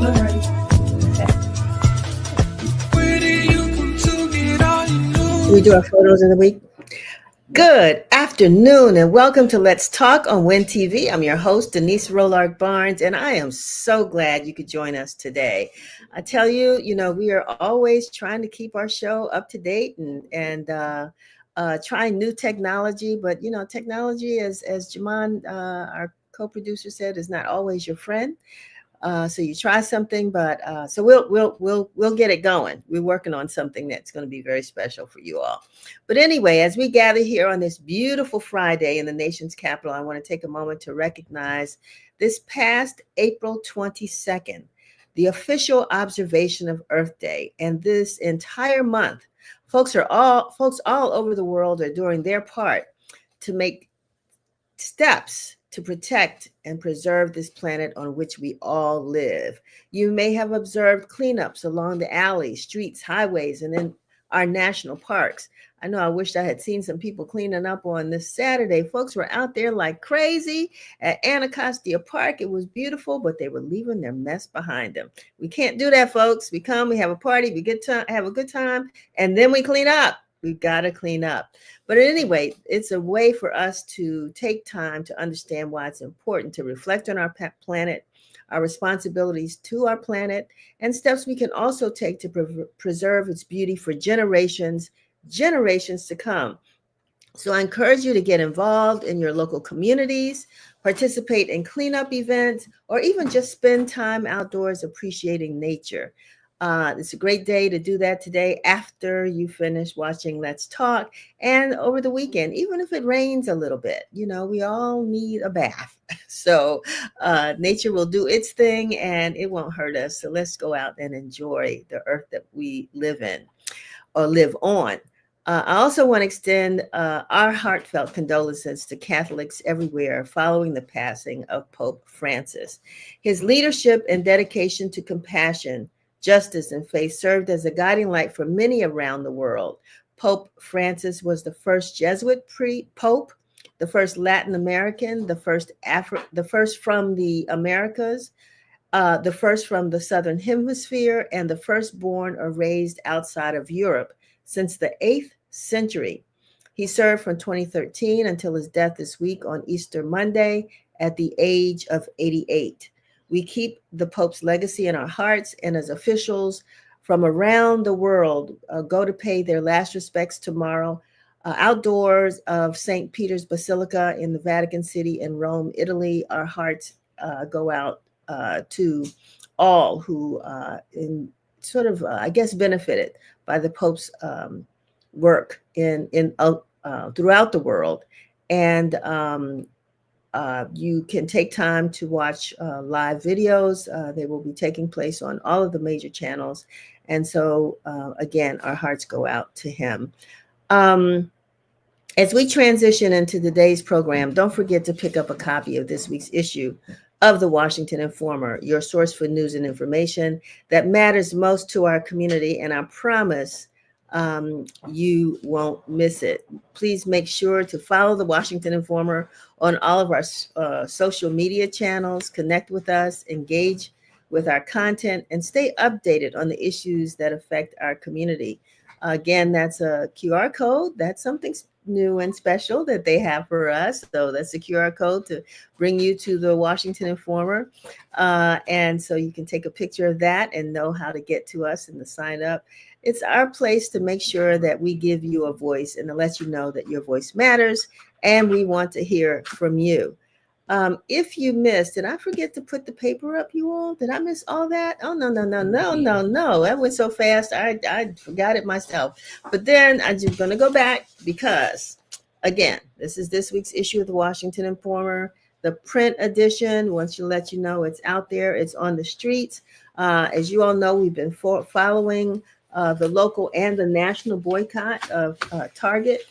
All right. We do our photos of the week. Good afternoon and welcome to Let's Talk on WIN TV. I'm your host, Denise Rolark Barnes, and I am so glad you could join us today. I tell you, we are always trying to keep our show up to date and trying new technology. But, technology, as Jaman, our co-producer, said, is not always your friend. So you try something, but so we'll get it going. We're working on something that's going to be very special for you all. But anyway, as we gather here on this beautiful Friday in the nation's capital, I want to take a moment to recognize this past April 22nd, the official observation of Earth Day, and this entire month, folks all over the world are doing their part to make steps to protect and preserve this planet on which we all live. You may have observed cleanups along the alleys, streets, highways, and in our national parks. I know I wished I had seen some people cleaning up on this Saturday. Folks were out there like crazy at Anacostia Park. It was beautiful, but they were leaving their mess behind them. We can't do that, folks. We come, we have a party, we have a good time, and then we clean up. We've got to clean up. But anyway, it's a way for us to take time to understand why it's important to reflect on our planet, our responsibilities to our planet, and steps we can also take to preserve its beauty for generations to come. So I encourage you to get involved in your local communities, participate in cleanup events, or even just spend time outdoors appreciating nature. It's a great day to do that today after you finish watching Let's Talk and over the weekend, even if it rains a little bit. We all need a bath. So nature will do its thing and it won't hurt us. So let's go out and enjoy the earth that we live in or live on. I also want to extend our heartfelt condolences to Catholics everywhere following the passing of Pope Francis. His leadership and dedication to compassion, justice, and faith served as a guiding light for many around the world. Pope Francis was the first Jesuit pope, the first Latin American, the first from the Americas, the first from the Southern Hemisphere, and the first born or raised outside of Europe since the 8th century. He served from 2013 until his death this week on Easter Monday at the age of 88. We keep the Pope's legacy in our hearts, and as officials from around the world go to pay their last respects tomorrow outdoors of St. Peter's Basilica in the Vatican City in Rome, Italy. Our hearts go out to all who benefited by the Pope's work in throughout the world. And you can take time to watch live videos. They will be taking place on all of the major channels. And so, again, our hearts go out to him. As we transition into today's program, don't forget to pick up a copy of this week's issue of the Washington Informer, your source for news and information that matters most to our community. And I promise you won't miss it. Please make sure to follow the Washington Informer on all of our social media channels, connect with us, engage with our content, and stay updated on the issues that affect our community. Again, that's a QR code. That's something new and special that they have for us. So that's the QR code to bring you to the Washington Informer. And so you can take a picture of that and know how to get to us and to sign up. It's our place to make sure that we give you a voice and to let you know that your voice matters, and we want to hear from you. If you missed, did I forget to put the paper up, you all? Did I miss all that? Oh, no. That went so fast, I forgot it myself. But then I'm just going to go back because, again, this is this week's issue of the Washington Informer. The print edition, wants to let you know it's out there. It's on the streets. As you all know, we've been following the local and the national boycott of Target.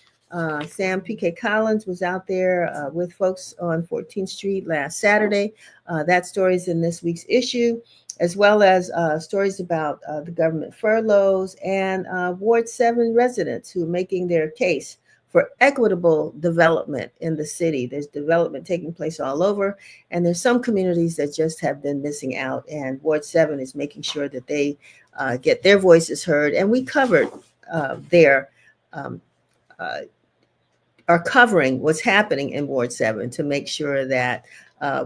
Sam P.K. Collins was out there with folks on 14th Street last Saturday. That story is in this week's issue, as well as stories about the government furloughs and Ward 7 residents who are making their case for equitable development in the city. There's development taking place all over, and there's some communities that just have been missing out, and Ward 7 is making sure that they get their voices heard. And we covered their are covering what's happening in Ward 7 to make sure that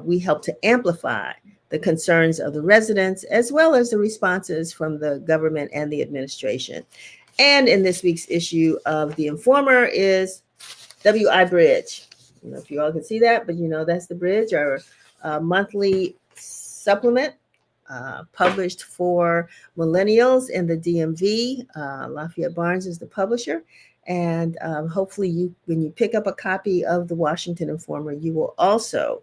we help to amplify the concerns of the residents as well as the responses from the government and the administration. And in this week's issue of The Informer is WI Bridge. I don't know if you all can see that, but that's the bridge, our monthly supplement published for millennials in the DMV. Lafayette Barnes is the publisher. And hopefully when you pick up a copy of the Washington Informer, you will also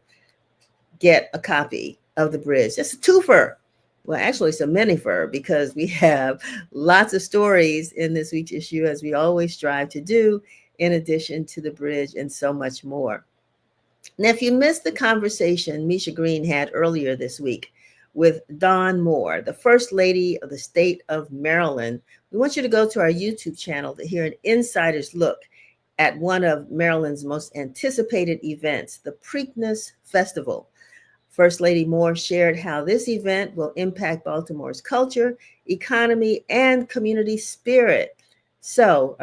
get a copy of the bridge. It's a twofer. Well, actually, it's a mini-fer because we have lots of stories in this week's issue, as we always strive to do, in addition to the bridge and so much more. Now, if you missed the conversation Misha Green had earlier this week with Dawn Moore, the First Lady of the state of Maryland, we want you to go to our YouTube channel to hear an insider's look at one of Maryland's most anticipated events, the Preakness Festival. First Lady Moore shared how this event will impact Baltimore's culture, economy, and community spirit. So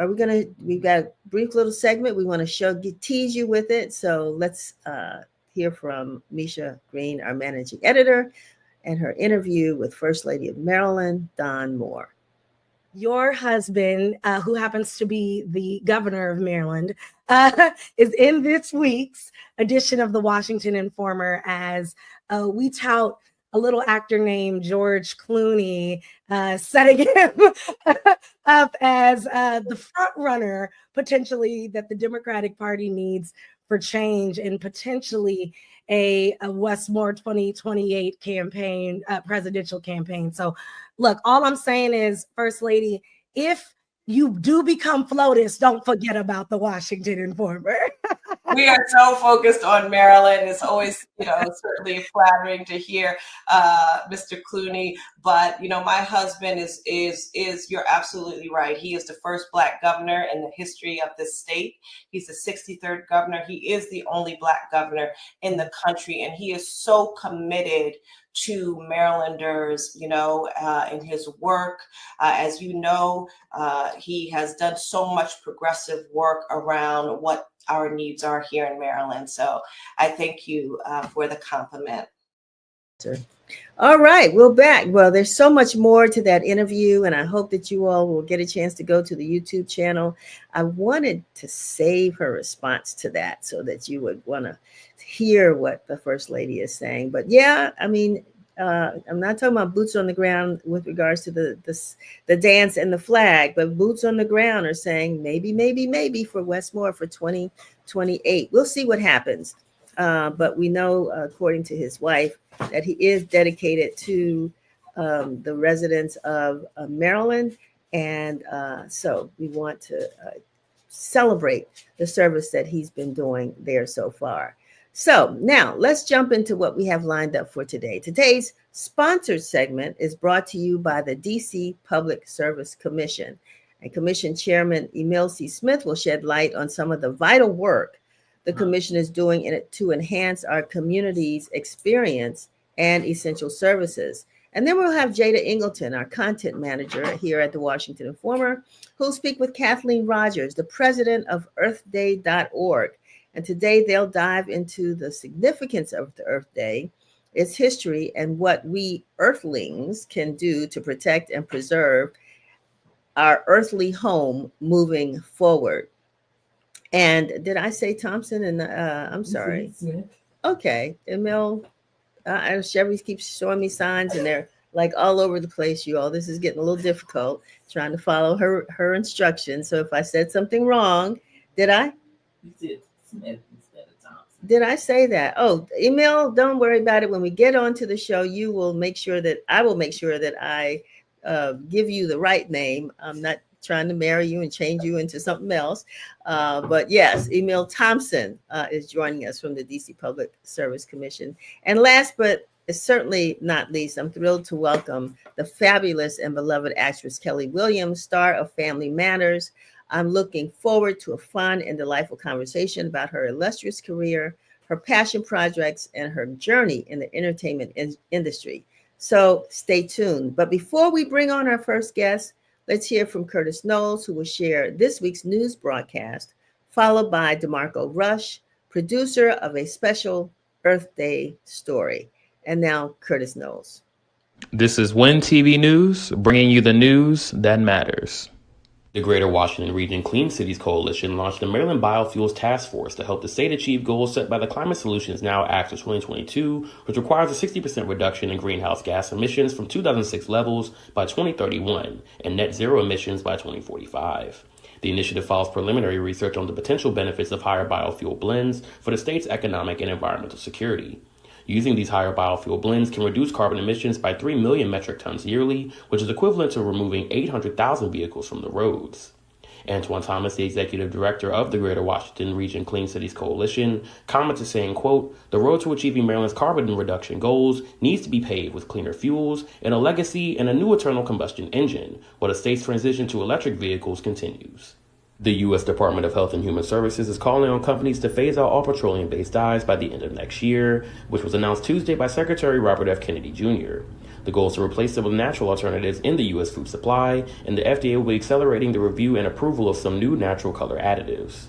we've got a brief little segment. We want to tease you with it. So let's hear from Misha Green, our managing editor, and her interview with First Lady of Maryland, Dawn Moore. Your husband, who happens to be the governor of Maryland, is in this week's edition of the Washington Informer as we tout a little actor named George Clooney, setting him up as the front runner, potentially, that the Democratic Party needs for change and potentially a Westmore 2028 campaign, presidential campaign. So look, all I'm saying is, First Lady, if you do become FLOTUS, don't forget about the Washington Informer. We are so focused on Maryland. It's always, certainly flattering to hear Mr. Clooney. But, my husband is you're absolutely right. He is the first Black governor in the history of this state. He's the 63rd governor. He is the only Black governor in the country. And he is so committed to Marylanders, in his work. As you know, he has done so much progressive work around what our needs are here in Maryland. So I thank you for the compliment. All right, we're back. Well, there's so much more to that interview, and I hope that you all will get a chance to go to the YouTube channel. I wanted to save her response to that so that you would want to hear what the First Lady is saying. But yeah, I mean, I'm not talking about boots on the ground with regards to the dance and the flag, but boots on the ground are saying maybe for Westmore for 2028. We'll see what happens. But we know, according to his wife, that he is dedicated to the residents of Maryland. And so we want to celebrate the service that he's been doing there so far. So now let's jump into what we have lined up for today. Today's sponsored segment is brought to you by the DC Public Service Commission. And Commission Chairman Emile C. Smith will shed light on some of the vital work the Commission is doing in it to enhance our community's experience and essential services. And then we'll have Jada Ingleton, our content manager here at the Washington Informer, who'll speak with Kathleen Rogers, the president of earthday.org. And today they'll dive into the significance of the Earth Day, its history, and what we earthlings can do to protect and preserve our earthly home moving forward. And did I say Thompson? And I'm sorry. Okay, Emile. Chevy keeps showing me signs, and they're like all over the place. You all, this is getting a little difficult trying to follow her instructions. So if I said something wrong, did I? You did. Smith instead of Thompson. Did I say that? Oh, Emile, don't worry about it. When we get onto the show, you will make sure that I give you the right name. I'm not trying to marry you and change you into something else. But yes, Emile Thompson is joining us from the DC Public Service Commission. And last but certainly not least, I'm thrilled to welcome the fabulous and beloved actress Kellie Williams, star of Family Matters, I'm looking forward to a fun and delightful conversation about her illustrious career, her passion projects, and her journey in the entertainment industry. So stay tuned. But before we bring on our first guest, let's hear from Curtis Knowles, who will share this week's news broadcast, followed by DeMarco Rush, producer of a special Earth Day story. And now, Curtis Knowles. This is WIN TV News, bringing you the news that matters. The Greater Washington Region Clean Cities Coalition launched the Maryland Biofuels Task Force to help the state achieve goals set by the Climate Solutions Now Act of 2022, which requires a 60% reduction in greenhouse gas emissions from 2006 levels by 2031 and net zero emissions by 2045. The initiative follows preliminary research on the potential benefits of higher biofuel blends for the state's economic and environmental security. Using these higher biofuel blends can reduce carbon emissions by 3 million metric tons yearly, which is equivalent to removing 800,000 vehicles from the roads. Antoine Thomas, the executive director of the Greater Washington Region Clean Cities Coalition, commented saying, quote, "The road to achieving Maryland's carbon reduction goals needs to be paved with cleaner fuels and a legacy and a new internal combustion engine, while the state's transition to electric vehicles continues." The U.S. Department of Health and Human Services is calling on companies to phase out all petroleum-based dyes by the end of next year, which was announced Tuesday by Secretary Robert F. Kennedy Jr. The goal is to replace them with natural alternatives in the U.S. food supply, and the FDA will be accelerating the review and approval of some new natural color additives.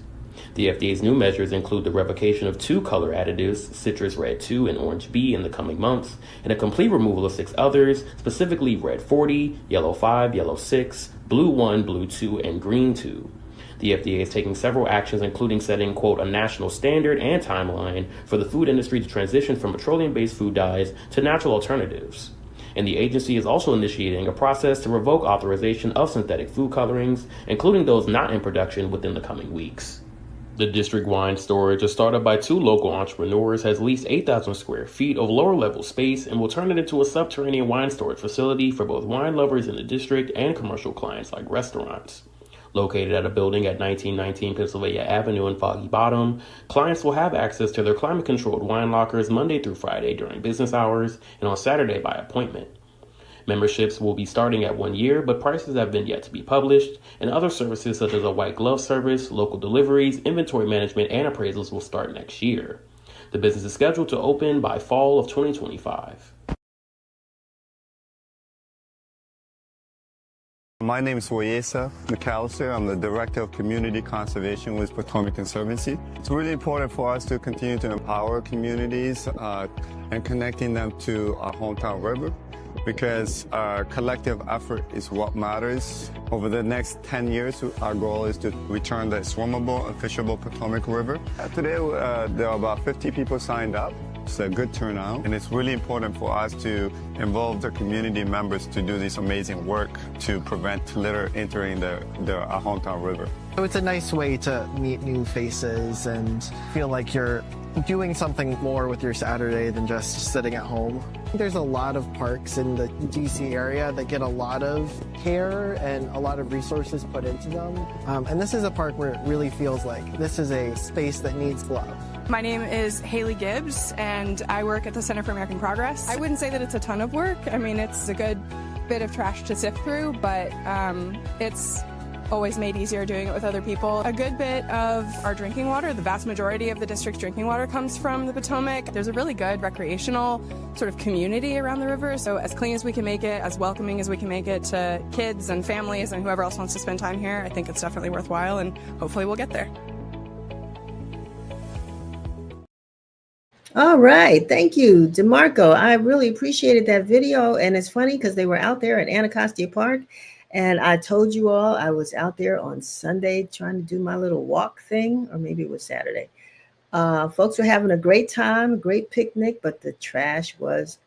The FDA's new measures include the revocation of 2 color additives, citrus red 2 and orange B, in the coming months, and a complete removal of 6 others, specifically red 40, yellow 5, yellow 6, blue 1, blue 2, and green 2. The FDA is taking several actions, including setting, quote, "a national standard and timeline for the food industry to transition from petroleum-based food dyes to natural alternatives." And the agency is also initiating a process to revoke authorization of synthetic food colorings, including those not in production, within the coming weeks. The District Wine Storage, a startup by 2 local entrepreneurs, has leased 8,000 square feet of lower-level space and will turn it into a subterranean wine storage facility for both wine lovers in the district and commercial clients like restaurants. Located at a building at 1919 Pennsylvania Avenue in Foggy Bottom, clients will have access to their climate-controlled wine lockers Monday through Friday during business hours and on Saturday by appointment. Memberships will be starting at 1 year, but prices have been yet to be published, and other services such as a white glove service, local deliveries, inventory management, and appraisals will start next year. The business is scheduled to open by fall of 2025. My name is Woyesa McAllister. I'm the Director of Community Conservation with Potomac Conservancy. It's really important for us to continue to empower communities and connecting them to our hometown river, because our collective effort is what matters. Over the next 10 years, our goal is to return the swimmable and fishable Potomac River. Today, there are about 50 people signed up. It's a good turnout, and it's really important for us to involve the community members to do this amazing work to prevent litter entering our hometown river. So it's a nice way to meet new faces and feel like you're doing something more with your Saturday than just sitting at home. There's a lot of parks in the DC area that get a lot of care and a lot of resources put into them. And this is a park where it really feels like this is a space that needs love. My name is Haley Gibbs, and I work at the Center for American Progress. I wouldn't say that it's a ton of work. I mean, it's a good bit of trash to sift through, but it's always made easier doing it with other people. A good bit of our drinking water, the vast majority of the district's drinking water, comes from the Potomac. There's a really good recreational sort of community around the river, so as clean as we can make it, as welcoming as we can make it to kids and families and whoever else wants to spend time here, I think it's definitely worthwhile, and hopefully we'll get there. All right. Thank you, DeMarco. I really appreciated that video. And it's funny because they were out there at Anacostia Park. And I told you all I was out there on Sunday trying to do my little walk thing, or maybe it was Saturday. Folks were having a great time, a great picnic, but the trash was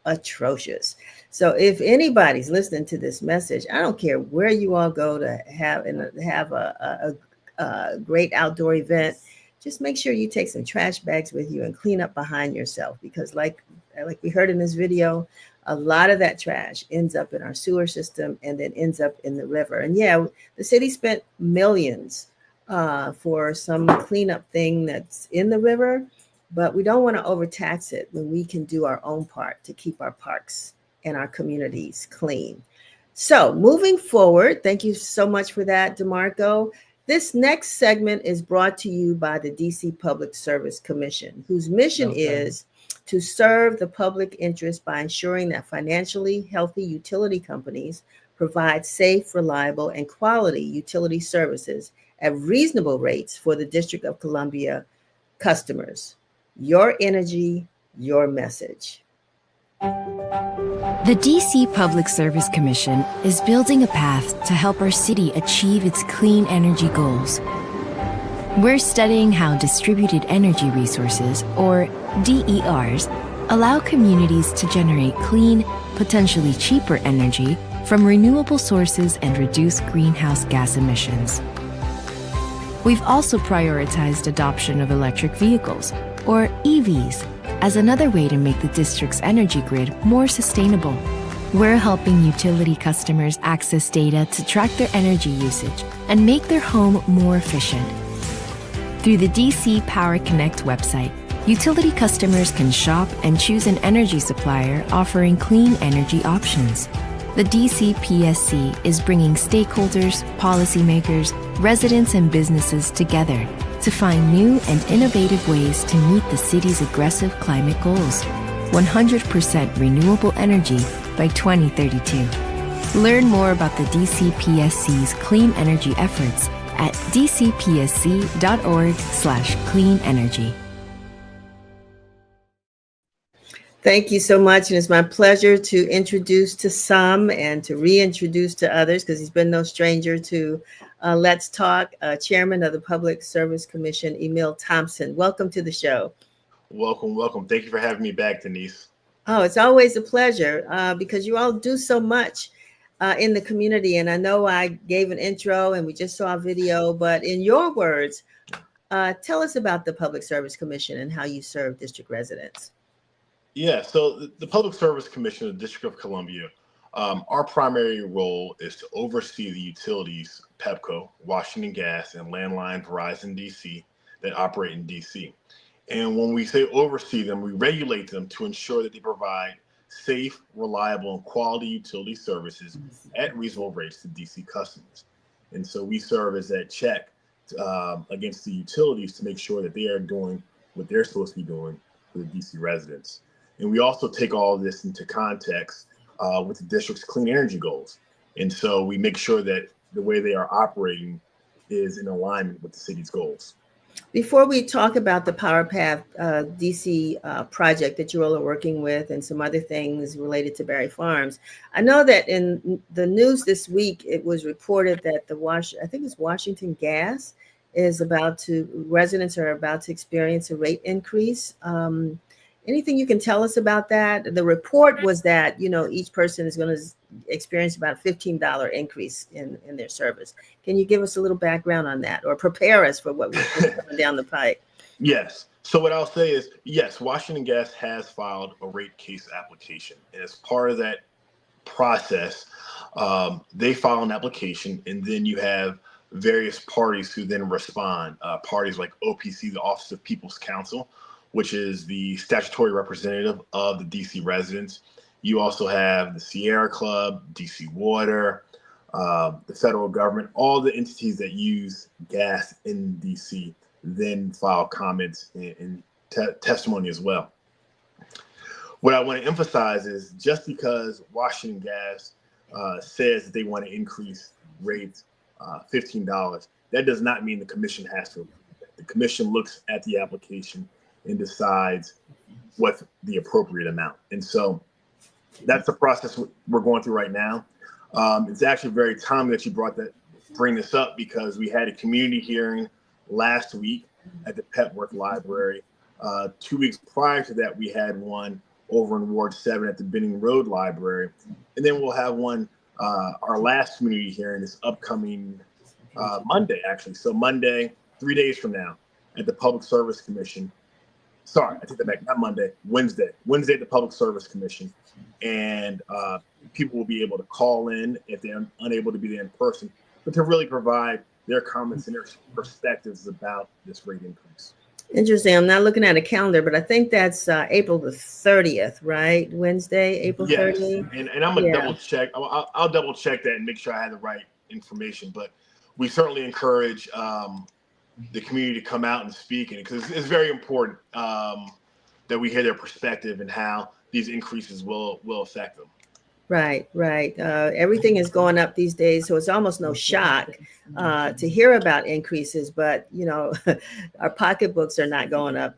atrocious. So if anybody's listening to this message, I don't care where you all go to have a great outdoor event, just make sure you take some trash bags with you and clean up behind yourself, because like we heard in this video, a lot of that trash ends up in our sewer system and then ends up in the river. And yeah, the city spent millions for some cleanup thing that's in the river, but we don't want to overtax it when we can do our own part to keep our parks and our communities clean. So moving forward, thank you so much for that, DeMarco. This next segment is brought to you by the DC Public Service Commission, whose mission is to serve the public interest by ensuring that financially healthy utility companies provide safe, reliable, and quality utility services at reasonable rates for the District of Columbia customers. Your energy, your message. The DC Public Service Commission is building a path to help our city achieve its clean energy goals. We're studying how distributed energy resources, or DERs, allow communities to generate clean, potentially cheaper energy from renewable sources and reduce greenhouse gas emissions. We've also prioritized adoption of electric vehicles, or EVs, as another way to make the district's energy grid more sustainable. We're helping utility customers access data to track their energy usage and make their home more efficient. Through the DC Power Connect website, utility customers can shop and choose an energy supplier offering clean energy options. The DC PSC is bringing stakeholders, policymakers, residents, and businesses together to find new and innovative ways to meet the city's aggressive climate goals. 100% renewable energy by 2032. Learn more about the DC PSC's clean energy efforts at dcpsc.org/cleanenergy. Thank you so much. And it's my pleasure to introduce to some and to reintroduce to others, because he's been no stranger to Let's Talk, Chairman of the Public Service Commission, Emile Thompson. Welcome to the show. Welcome, welcome. Thank you for having me back, Denise. Oh, it's always a pleasure because you all do so much in the community. And I know I gave an intro and we just saw a video, but in your words, tell us about the Public Service Commission and how you serve district residents. Yeah, so the Public Service Commission of the District of Columbia, our primary role is to oversee the utilities, PEPCO, Washington Gas, and Landline Verizon DC that operate in DC. And when we say oversee them, we regulate them to ensure that they provide safe, reliable, and quality utility services at reasonable rates to DC customers. And so we serve as that check against the utilities to make sure that they are doing what they're supposed to be doing for the DC residents. And we also take all of this into context with the district's clean energy goals. And so we make sure that the way they are operating is in alignment with the city's goals. Before we talk about the Power Path DC project that you all are working with and some other things related to Berry Farms, I know that in the news this week, it was reported that I think it's Washington Gas residents are about to experience a rate increase. Anything you can tell us about that? The report was that, each person is going to experience about a $15 increase in their service. Can you give us a little background on that or prepare us for what we're coming down the pike? Yes. So what I'll say is, yes, Washington Gas has filed a rate case application. And as part of that process, they file an application, and then you have various parties who then respond. Parties like OPC, the Office of People's Counsel, which is the statutory representative of the DC residents. You also have the Sierra Club, DC Water, the federal government, all the entities that use gas in DC then file comments and testimony as well. What I want to emphasize is just because Washington Gas says that they want to increase rates $15, that does not mean the commission has to. The commission looks at the application and decides what's the appropriate amount. And so that's the process we're going through right now. It's actually very timely that you bring this up, because we had a community hearing last week at the Petworth Library. 2 weeks prior to that, we had one over in Ward 7 at the Benning Road Library. And then we'll have one, our last community hearing is upcoming Monday, actually. So Monday, 3 days from now, at the Public Service Commission. Sorry, I take that back, not Monday, Wednesday at the Public Service Commission. And people will be able to call in if they're unable to be there in person, but to really provide their comments and their perspectives about this rate increase. Interesting. I'm not looking at a calendar, but I think that's April the 30th, right? Wednesday, April Yes, 30th. and I'm gonna double check. I'll double check that and make sure I have the right information. But we certainly encourage the community to come out and speak, and because it's very important that we hear their perspective and how these increases will affect them. Right, right. Everything is going up these days, so it's almost no shock to hear about increases. But our pocketbooks are not going up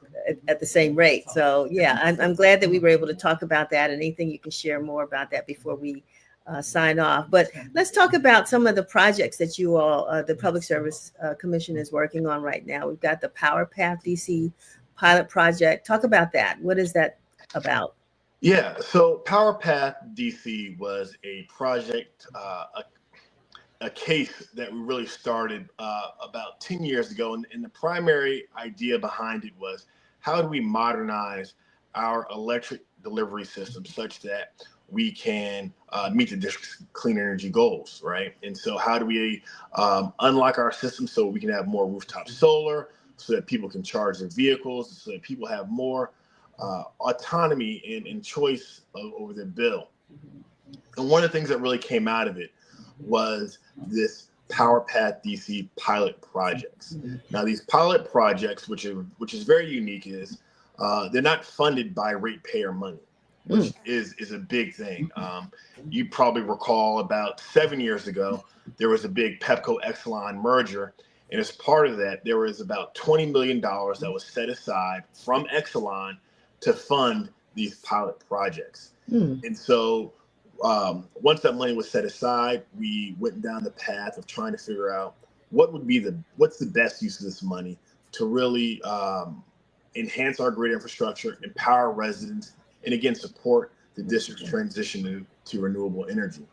at the same rate. So yeah, I'm glad that we were able to talk about that. And anything you can share more about that before we sign off. But let's talk about some of the projects that you all, the Public Service Commission, is working on right now. We've got the Power Path DC pilot project. Talk about that. What is that about? Yeah, so Power Path DC was a project, a case that we really started about 10 years ago. And the primary idea behind it was, how do we modernize our electric delivery system such that we can meet the district's clean energy goals, right? And so how do we unlock our system so we can have more rooftop solar, so that people can charge their vehicles, so that people have more autonomy and choice over their bill. And one of the things that really came out of it was this Power Path DC pilot projects. Now, these pilot projects, which is very unique, is they're not funded by ratepayer money, which is a big thing. You probably recall about 7 years ago, there was a big Pepco Exelon merger. And as part of that, there was about $20 million that was set aside from Exelon to fund these pilot projects. And so once that money was set aside, we went down the path of trying to figure out what's the best use of this money to really enhance our grid infrastructure, empower residents, and again, support the district's transition to renewable energy.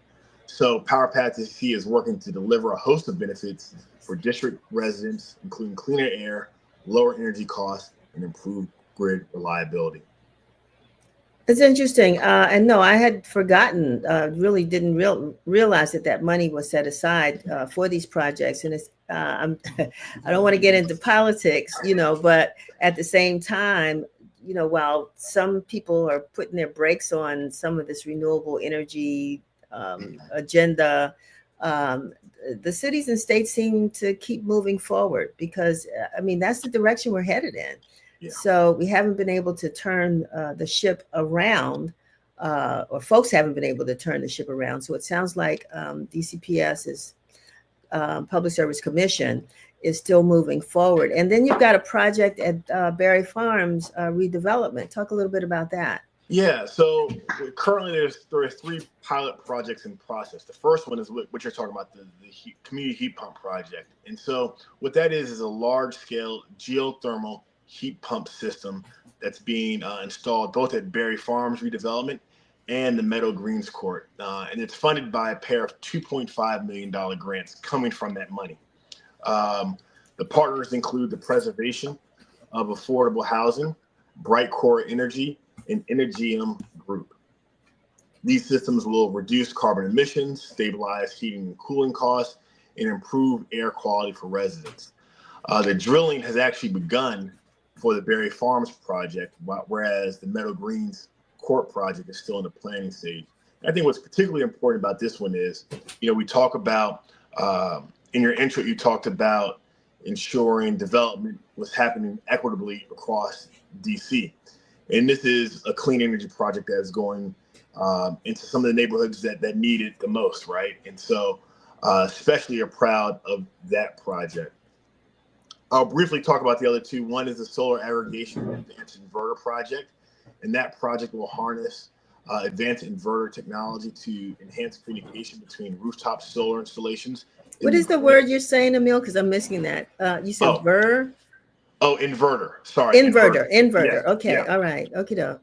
So Power Path DC is working to deliver a host of benefits for district residents, including cleaner air, lower energy costs, and improved grid reliability. It's interesting. And no, I had forgotten, really didn't realize that money was set aside for these projects. And it's, I don't want to get into politics, but at the same time, while some people are putting their brakes on some of this renewable energy agenda, the cities and states seem to keep moving forward because, that's the direction we're headed in. Yeah. So we haven't been able to turn the ship around, or folks haven't been able to turn the ship around. So it sounds like DCPS is Public Service Commission is still moving forward. And then you've got a project at Berry Farms redevelopment. Talk a little bit about that. Yeah, so currently there are 3 pilot projects in process. The first one is what you're talking about, the community heat pump project. And so what that is a large-scale geothermal heat pump system that's being installed both at Berry Farms redevelopment and the Meadow Greens Court. And it's funded by a pair of $2.5 million grants coming from that money. The partners include the Preservation of Affordable Housing, Bright Core Energy, and Energium Group. These systems will reduce carbon emissions, stabilize heating and cooling costs, and improve air quality for residents. The drilling has actually begun for the Berry Farms project, whereas the Meadow Greens Court project is still in the planning stage. I think what's particularly important about this one is, we talk about, in your intro, you talked about ensuring development was happening equitably across DC. And this is a clean energy project that is going into some of the neighborhoods that need it the most, right? And so especially are proud of that project. I'll briefly talk about the other 2. One is the solar aggregation advanced inverter project. And that project will harness advanced inverter technology to enhance communication between rooftop solar installations. What is the word you're saying, Emile? Because I'm missing that. You said ver? Oh, inverter. Sorry. Inverter. Yes. Okay. Yeah. All right. Okay, doke.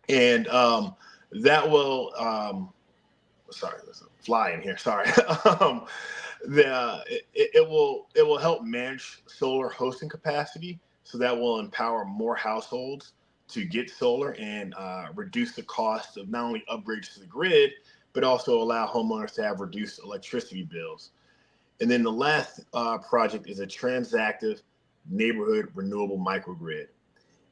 And that will, sorry, there's a fly in here. Sorry. It will help manage solar hosting capacity, so that will empower more households to get solar and reduce the cost of not only upgrades to the grid, but also allow homeowners to have reduced electricity bills. And then the last project is a transactive neighborhood renewable microgrid.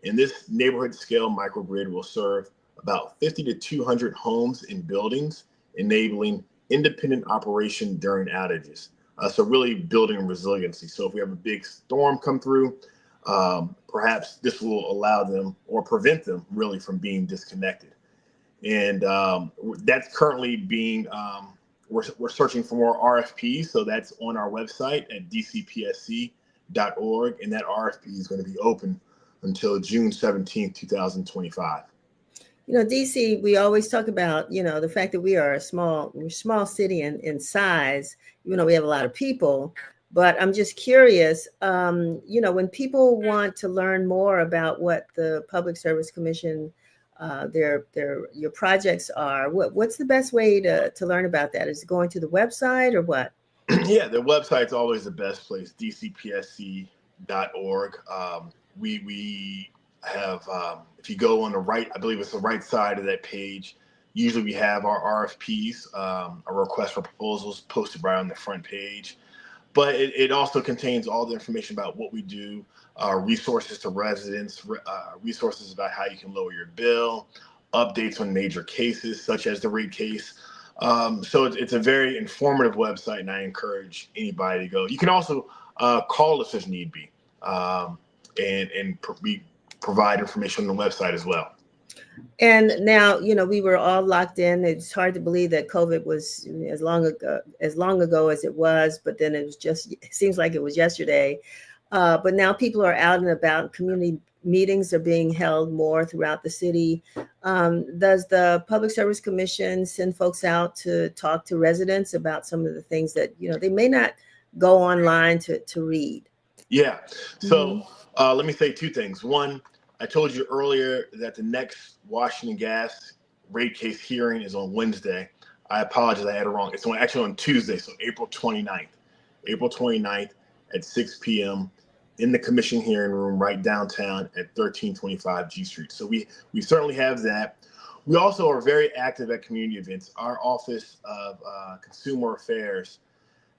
And this neighborhood scale microgrid will serve about 50 to 200 homes and buildings, enabling independent operation during outages. So really building resiliency. So if we have a big storm come through, perhaps this will allow them or prevent them really from being disconnected. And that's currently being, we're searching for more RFPs. So that's on our website at dcpsc.org. And that RFP is going to be open until June 17th, 2025. You know, DC, we always talk about, you know, the fact that we're a small city in size, even though we have a lot of people. But I'm just curious, you know, when people want to learn more about what the Public Service Commission, your projects are, what's the best way to learn about that? Is it going to the website or what? Yeah, the website's always the best place, dcpsc.org. We have, if you go on the right, I believe it's the right side of that page, usually we have our RFPs, a request for proposals posted right on the front page. But it also contains all the information about what we do, resources to residents, resources about how you can lower your bill, updates on major cases such as the rate case. So it's a very informative website, and I encourage anybody to go. You can also call us if need be, and we provide information on the website as well. And now, you know, we were all locked in. It's hard to believe that COVID was as long ago as it was, but then it seems like it was yesterday. But now people are out and about. Community meetings are being held more throughout the city. Does the Public Service Commission send folks out to talk to residents about some of the things that, you know, they may not go online to read? Yeah. So let me say two things. One, I told you earlier that the next Washington Gas rate case hearing is on Wednesday. I apologize, I had it wrong. It's actually on Tuesday, so April 29th. April 29th at 6 p.m. in the commission hearing room right downtown at 1325 G Street. So we certainly have that. We also are very active at community events. Our Office of Consumer Affairs,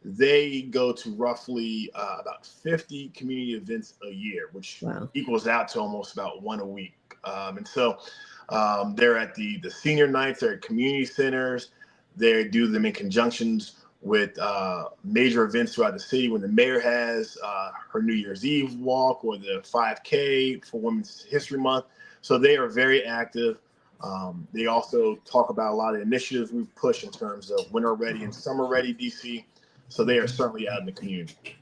they go to roughly about 50 community events a year, which equals out to almost about one a week. And so they're at the senior nights, they're at community centers. They do them in conjunctions with major events throughout the city. When the mayor has her New Year's Eve walk or the 5K for Women's History Month. So they are very active. They also talk about a lot of initiatives we push in terms of winter ready and summer ready DC. So they are certainly out in the community.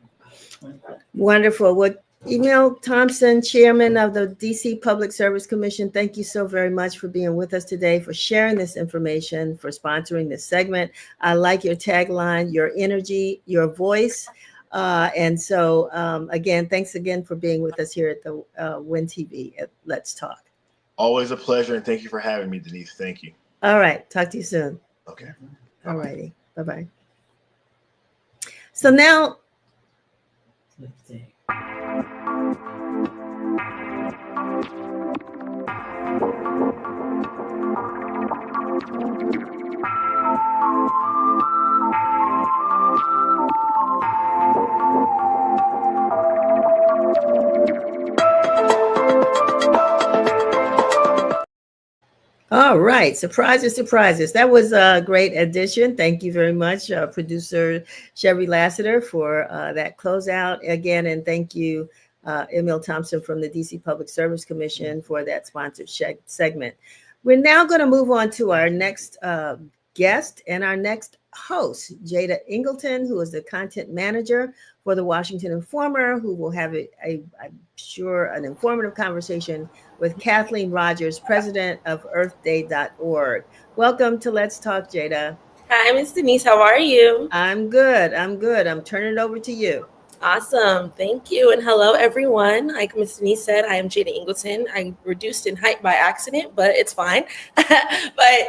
Wonderful. Well, Emile Thompson, Chairman of the DC Public Service Commission, thank you so very much for being with us today, for sharing this information, for sponsoring this segment. I like your tagline, your energy, your voice. And so, again, thanks again for being with us here at the WIN TV at Let's Talk. Always a pleasure, and thank you for having me, Denise. Thank you. All right. Talk to you soon. Okay. All righty. Bye-bye. So now, Let's see. all right, surprises. That was a great addition. Thank you very much, producer Chevy Lassiter, for that closeout again. And thank you, Emile Thompson from the DC Public Service Commission for that sponsored segment. We're now going to move on to our next guest and our next host, Jada Ingleton, who is the content manager for the Washington Informer, who will have I'm sure, an informative conversation with Kathleen Rogers, president of earthday.org. Welcome to Let's Talk, Jada. Hi, Ms. Denise. How are you? I'm good. I'm turning it over to you. Awesome. Thank you. And hello, everyone. Like Ms. Denise said, I am Jada Ingleton. I reduced in height by accident, but it's fine. But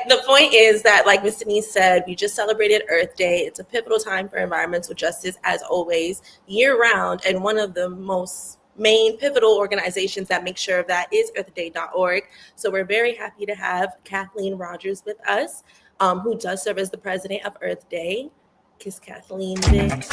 the point is that, like Ms. Denise said, we just celebrated Earth Day. It's a pivotal time for environmental justice, as always, year round. And one of the most main pivotal organizations that make sure of that is earthday.org. So we're very happy to have Kathleen Rogers with us, who does serve as the president of Earth Day. Kiss Kathleen, bitch.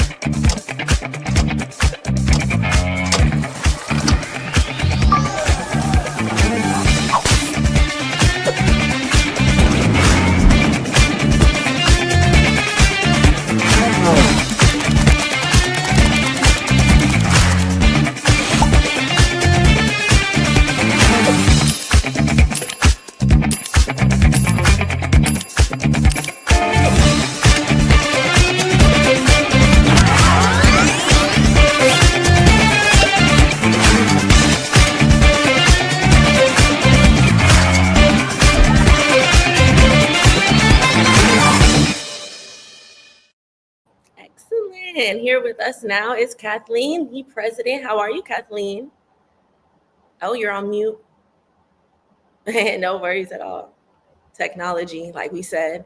And here with us now is Kathleen, the president. How are you, Kathleen? Oh, you're on mute. No worries at all. Technology, like we said.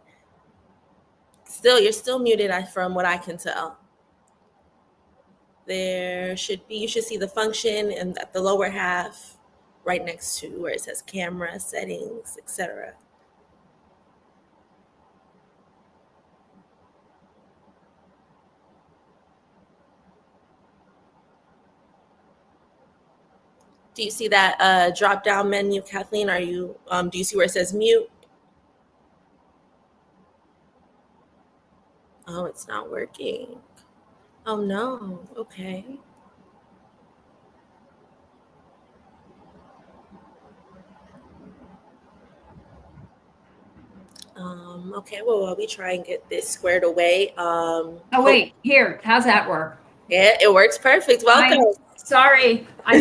You're still muted from what I can tell. You should see the function and at the lower half right next to where it says camera, settings, etc. Do you see that drop down menu, Kathleen? Do you see where it says mute? Oh, it's not working. Oh no, okay. Okay, well, while we try and get this squared away. Oh wait, here, how's that work? Yeah, it works perfect. Welcome. Sorry, I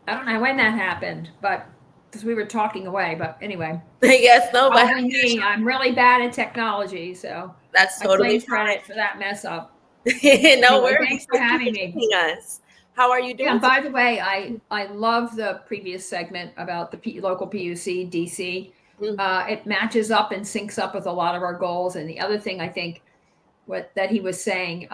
don't know when that happened, but because we were talking away, but anyway. Yes, no, but I'm really bad at technology, so that's totally I claim credit for that mess up. No worries. Thanks for having me. Us. How are you doing? Yeah, by the way, I love the previous segment about the local PUC DC. Mm-hmm. It matches up and syncs up with a lot of our goals. And the other thing I think that he was saying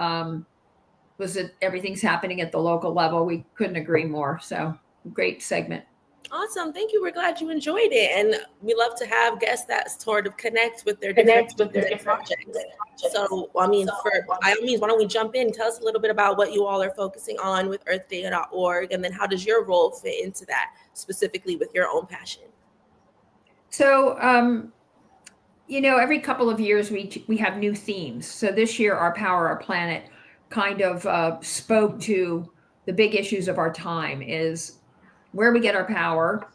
was that everything's happening at the local level. We couldn't agree more. So great segment. Awesome. Thank you. We're glad you enjoyed it. And we love to have guests that sort of connect with their different projects. So, I mean, why don't we jump in? Tell us a little bit about what you all are focusing on with earthday.org, and then how does your role fit into that, specifically with your own passion? So, every couple of years we have new themes. So this year, our Power Our Planet kind of spoke to the big issues of our time, is where we get our power,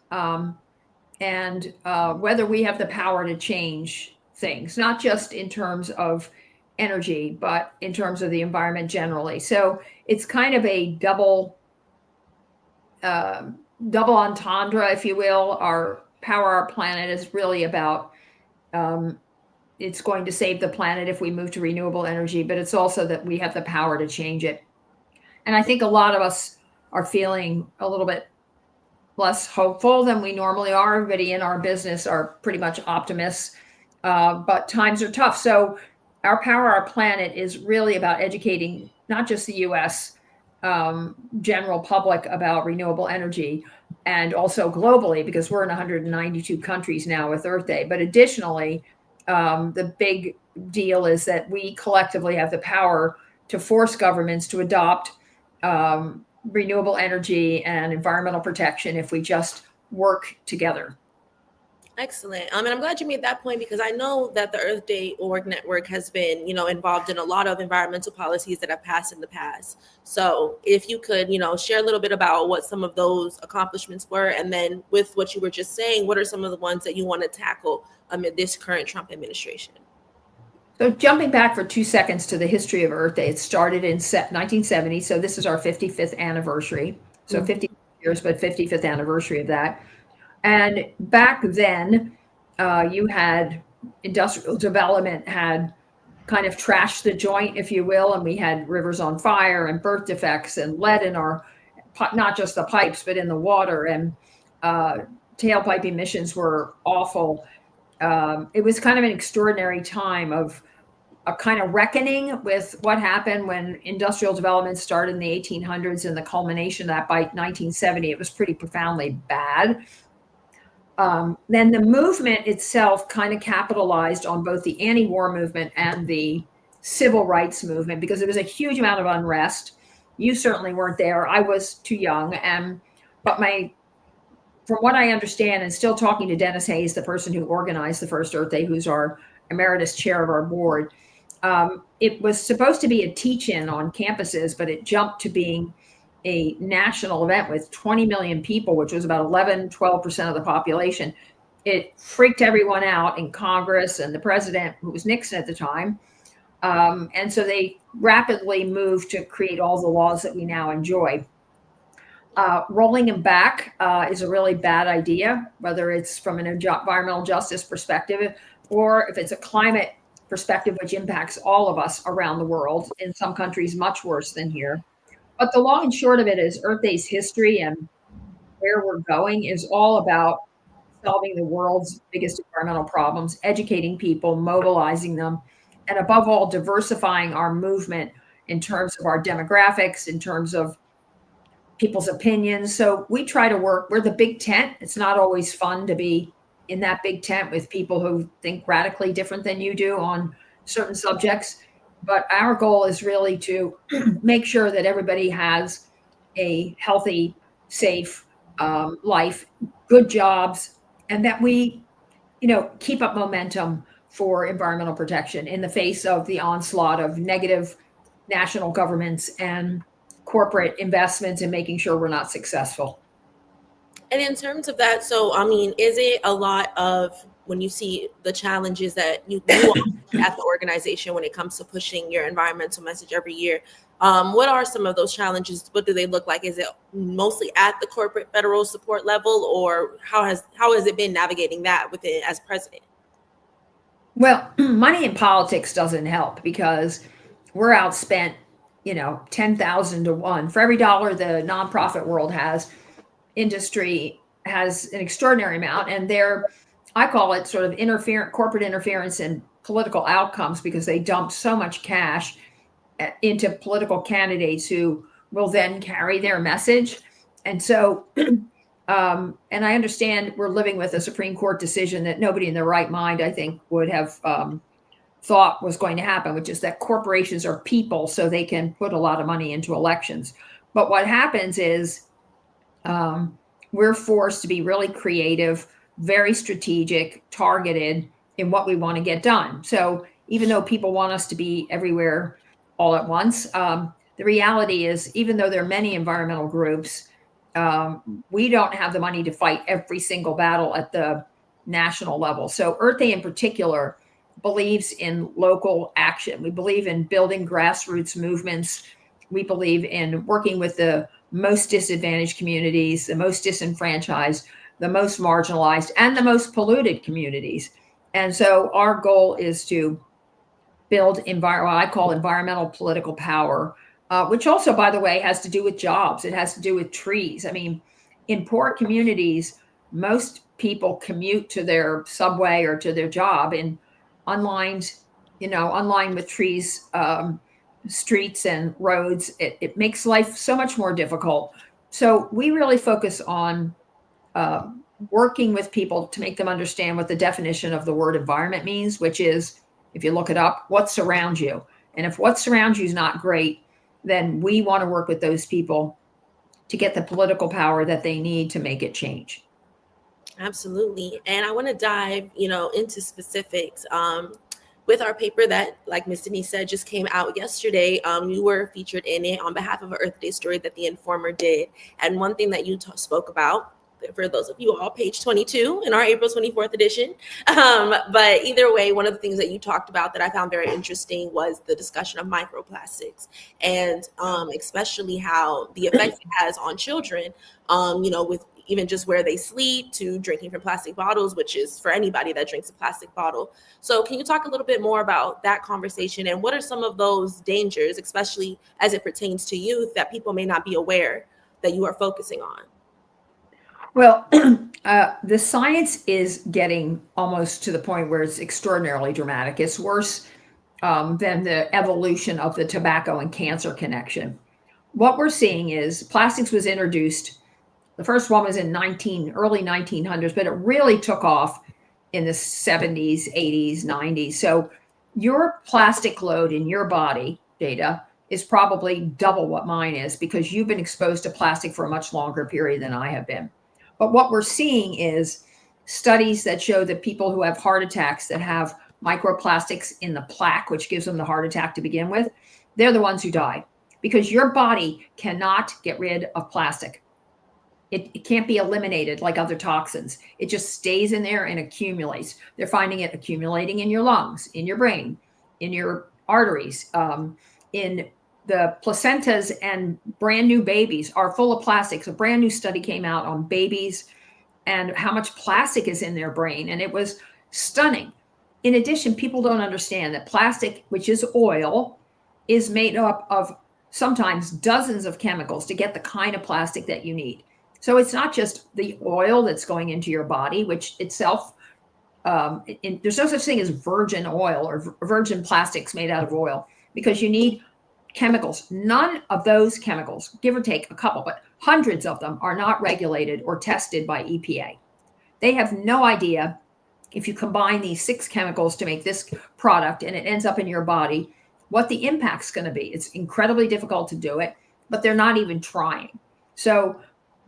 and whether we have the power to change things, not just in terms of energy, but in terms of the environment generally. So it's kind of a double entendre, if you will. Our Power Our Planet is really about it's going to save the planet if we move to renewable energy, but it's also that we have the power to change it. And I think a lot of us are feeling a little bit less hopeful than we normally are. Everybody in our business are pretty much optimists, but times are tough. So our Power Our Planet is really about educating not just the U.S. General public about renewable energy, and also globally, because we're in 192 countries now with Earth Day. But additionally, the big deal is that we collectively have the power to force governments to adopt renewable energy and environmental protection if we just work together. Excellent. And I'm glad you made that point, because I know that the Earth Day Org Network has been, involved in a lot of environmental policies that have passed in the past. So if you could, share a little bit about what some of those accomplishments were, and then with what you were just saying, what are some of the ones that you want to tackle amid this current Trump administration? So jumping back for 2 seconds to the history of Earth Day, it started in 1970. So this is our 55th anniversary. So 50 years, but 55th anniversary of that. And back then, you had industrial development had kind of trashed the joint, if you will. And we had rivers on fire and birth defects and lead in our, not just the pipes, but in the water. And tailpipe emissions were awful. It was kind of an extraordinary time of a kind of reckoning with what happened when industrial development started in the 1800s, and the culmination of that by 1970, it was pretty profoundly bad. Then the movement itself kind of capitalized on both the anti-war movement and the civil rights movement, because there was a huge amount of unrest. You certainly weren't there. I was too young. But from what I understand, and still talking to Dennis Hayes, the person who organized the first Earth Day, who's our emeritus chair of our board, it was supposed to be a teach-in on campuses, but it jumped to being a national event with 20 million people, which was about 12% of the population. It freaked everyone out in Congress and the president, who was Nixon at the time. And so they rapidly moved to create all the laws that we now enjoy. Rolling them back is a really bad idea, whether it's from an environmental justice perspective or if it's a climate perspective, which impacts all of us around the world, in some countries much worse than here. But the long and short of it is Earth Day's history and where we're going is all about solving the world's biggest environmental problems, educating people, mobilizing them, and above all, diversifying our movement in terms of our demographics, in terms of people's opinions. So we try to work, we're the big tent. It's not always fun to be in that big tent with people who think radically different than you do on certain subjects. But our goal is really to make sure that everybody has a healthy, safe life, good jobs, and that we, keep up momentum for environmental protection in the face of the onslaught of negative national governments and corporate investments in making sure we're not successful. And in terms of that, so, I mean, is it a lot of when you see the challenges that you at the organization when it comes to pushing your environmental message every year? What are some of those challenges? What do they look like? Is it mostly at the corporate federal support level, or how has it been navigating that within as president? Well, money in politics doesn't help because we're outspent, 10,000 to 1. For every dollar the nonprofit world has, industry has an extraordinary amount, and I call it sort of corporate interference in political outcomes because they dump so much cash into political candidates who will then carry their message. And so, and I understand we're living with a Supreme Court decision that nobody in their right mind, I think, would have thought was going to happen, which is that corporations are people, so they can put a lot of money into elections. But what happens is we're forced to be really creative, very strategic, targeted in what we want to get done. So even though people want us to be everywhere all at once, the reality is, even though there are many environmental groups, we don't have the money to fight every single battle at the national level. So Earth Day in particular believes in local action. We believe in building grassroots movements. We believe in working with the most disadvantaged communities, the most disenfranchised, the most marginalized, and the most polluted communities. And so our goal is to build what I call environmental political power, which also, by the way, has to do with jobs. It has to do with trees. I mean, in poor communities, most people commute to their subway or to their job in unlined with trees, streets and roads. It makes life so much more difficult. So we really focus on working with people to make them understand what the definition of the word environment means, which is, if you look it up, what surrounds you. And if what surrounds you is not great, then we want to work with those people to get the political power that they need to make it change. Absolutely. And I want to dive, into specifics. With our paper that, like Ms. Denise said, just came out yesterday. You were featured in it on behalf of an Earth Day story that the Informer did. And one thing that you spoke about, for those of you all, page 22 in our April 24th edition. But either way, one of the things that you talked about that I found very interesting was the discussion of microplastics, and especially how the effects it has on children, with even just where they sleep, to drinking from plastic bottles, which is for anybody that drinks a plastic bottle. So can you talk a little bit more about that conversation, and what are some of those dangers, especially as it pertains to youth, that people may not be aware that you are focusing on? Well, the science is getting almost to the point where it's extraordinarily dramatic. It's worse than the evolution of the tobacco and cancer connection. What we're seeing is plastics was introduced. The first one was in early 1900s, but it really took off in the 70s, 80s, 90s. So your plastic load in your body, Jada, is probably double what mine is, because you've been exposed to plastic for a much longer period than I have been. But what we're seeing is studies that show that people who have heart attacks that have microplastics in the plaque, which gives them the heart attack to begin with, they're the ones who die, because your body cannot get rid of plastic. It can't be eliminated like other toxins. It just stays in there and accumulates. They're finding it accumulating in your lungs, in your brain, in your arteries, in the placentas, and brand new babies are full of plastics. A brand new study came out on babies and how much plastic is in their brain, and it was stunning. in addition, people don't understand that plastic, which is oil, is made up of sometimes dozens of chemicals to get the kind of plastic that you need. So it's not just the oil that's going into your body, which itself, there's no such thing as virgin oil or virgin plastics made out of oil, because you need chemicals. None of those chemicals, give or take a couple, but hundreds of them, are not regulated or tested by EPA. They have no idea if you combine these 6 chemicals to make this product and it ends up in your body, what the impact's going to be. It's incredibly difficult to do it, but they're not even trying. So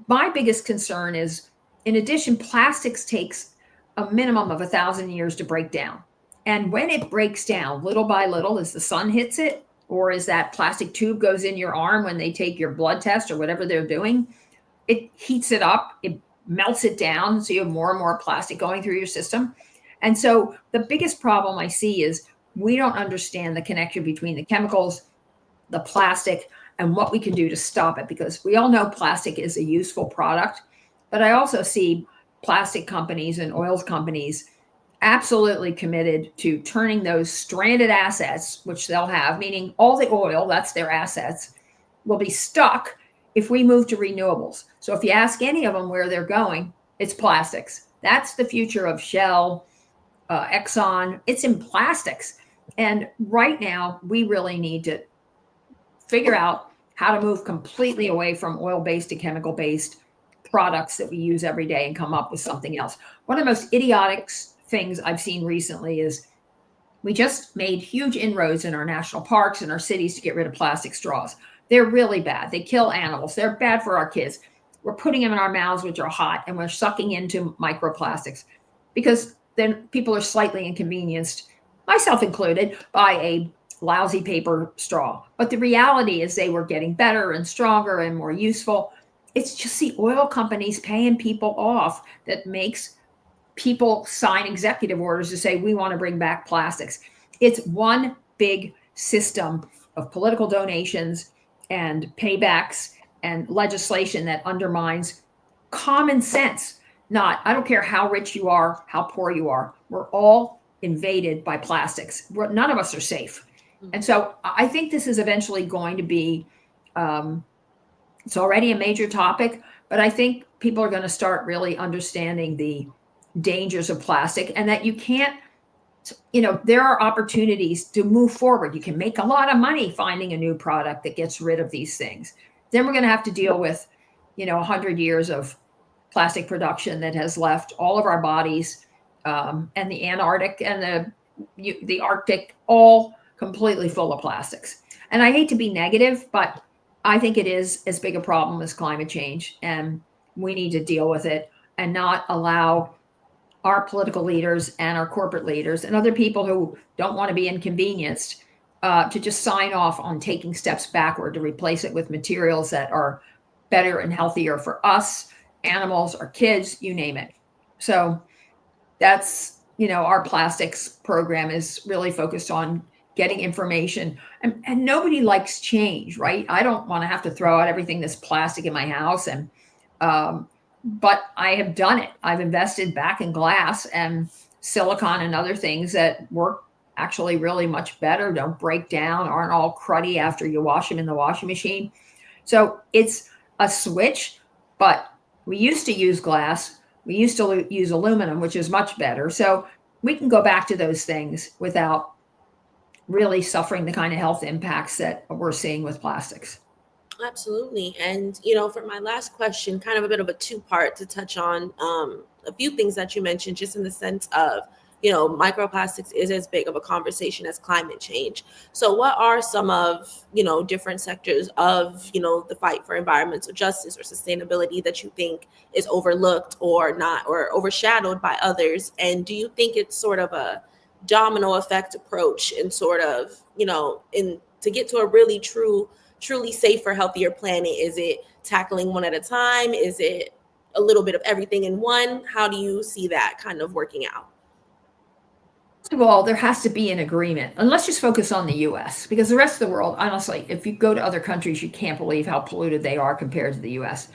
my biggest concern is, in addition, plastics takes a minimum of 1,000 years to break down. And when it breaks down little by little, as the sun hits it, or as that plastic tube goes in your arm when they take your blood test or whatever they're doing, it heats it up, it melts it down, so you have more and more plastic going through your system. And so the biggest problem I see is we don't understand the connection between the chemicals, the plastic, and what we can do to stop it, because we all know plastic is a useful product. But I also see plastic companies and oils companies absolutely committed to turning those stranded assets, which they'll have, meaning all the oil, that's their assets, will be stuck if we move to renewables. So if you ask any of them where they're going, it's plastics. That's the future of Shell, Exxon. It's in plastics. And right now, we really need to figure out how to move completely away from oil-based to chemical-based products that we use every day and come up with something else. One of the most idiotic things I've seen recently is we just made huge inroads in our national parks and our cities to get rid of plastic straws. They're really bad. They kill animals. They're bad for our kids. We're putting them in our mouths, which are hot, and we're sucking into microplastics because then people are slightly inconvenienced, myself included, by a lousy paper straw. But the reality is they were getting better and stronger and more useful. It's just the oil companies paying people off that makes people sign executive orders to say, we want to bring back plastics. It's one big system of political donations and paybacks and legislation that undermines common sense. I don't care how rich you are, how poor you are. We're all invaded by plastics. None of us are safe. And so I think this is eventually going to be, it's already a major topic, but I think people are going to start really understanding the dangers of plastic, and that you can't, there are opportunities to move forward. You can make a lot of money finding a new product that gets rid of these things. Then we're going to have to deal with, 100 years of plastic production that has left all of our bodies and the Antarctic and the Arctic all completely full of plastics. And I hate to be negative, but I think it is as big a problem as climate change, and we need to deal with it and not allow our political leaders and our corporate leaders and other people who don't want to be inconvenienced to just sign off on taking steps backward to replace it with materials that are better and healthier for us, animals, our kids, you name it. So that's, our plastics program is really focused on getting information, and nobody likes change, right? I don't want to have to throw out everything that's plastic in my house, and but I have done it. I've invested back in glass and silicone and other things that work actually really much better, don't break down, aren't all cruddy after you wash them in the washing machine. So it's a switch, but we used to use glass. We used to use aluminum, which is much better. So we can go back to those things without really suffering the kind of health impacts that we're seeing with plastics. Absolutely. And, for my last question, kind of a bit of a two-part to touch on a few things that you mentioned, just in the sense of, microplastics is as big of a conversation as climate change. So what are some of, different sectors of, the fight for environmental justice or sustainability that you think is overlooked or not, or overshadowed by others? And do you think it's sort of a domino effect approach and sort of, to get to a really truly safer, healthier planet? Is it tackling one at a time? Is it a little bit of everything in one? How do you see that kind of working out? First of all, there has to be an agreement. And let's just focus on the US, because the rest of the world, honestly, if you go to other countries, you can't believe how polluted they are compared to the US.